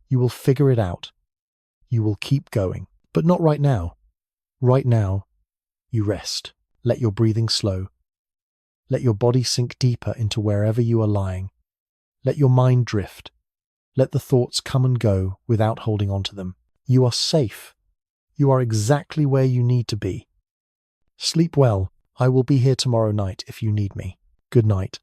You will figure it out. You will keep going. But not right now. Right now, you rest. Let your breathing slow. Let your body sink deeper into wherever you are lying. Let your mind drift. Let the thoughts come and go without holding on to them. You are safe. You are exactly where you need to be. Sleep well. I will be here tomorrow night if you need me. Good night.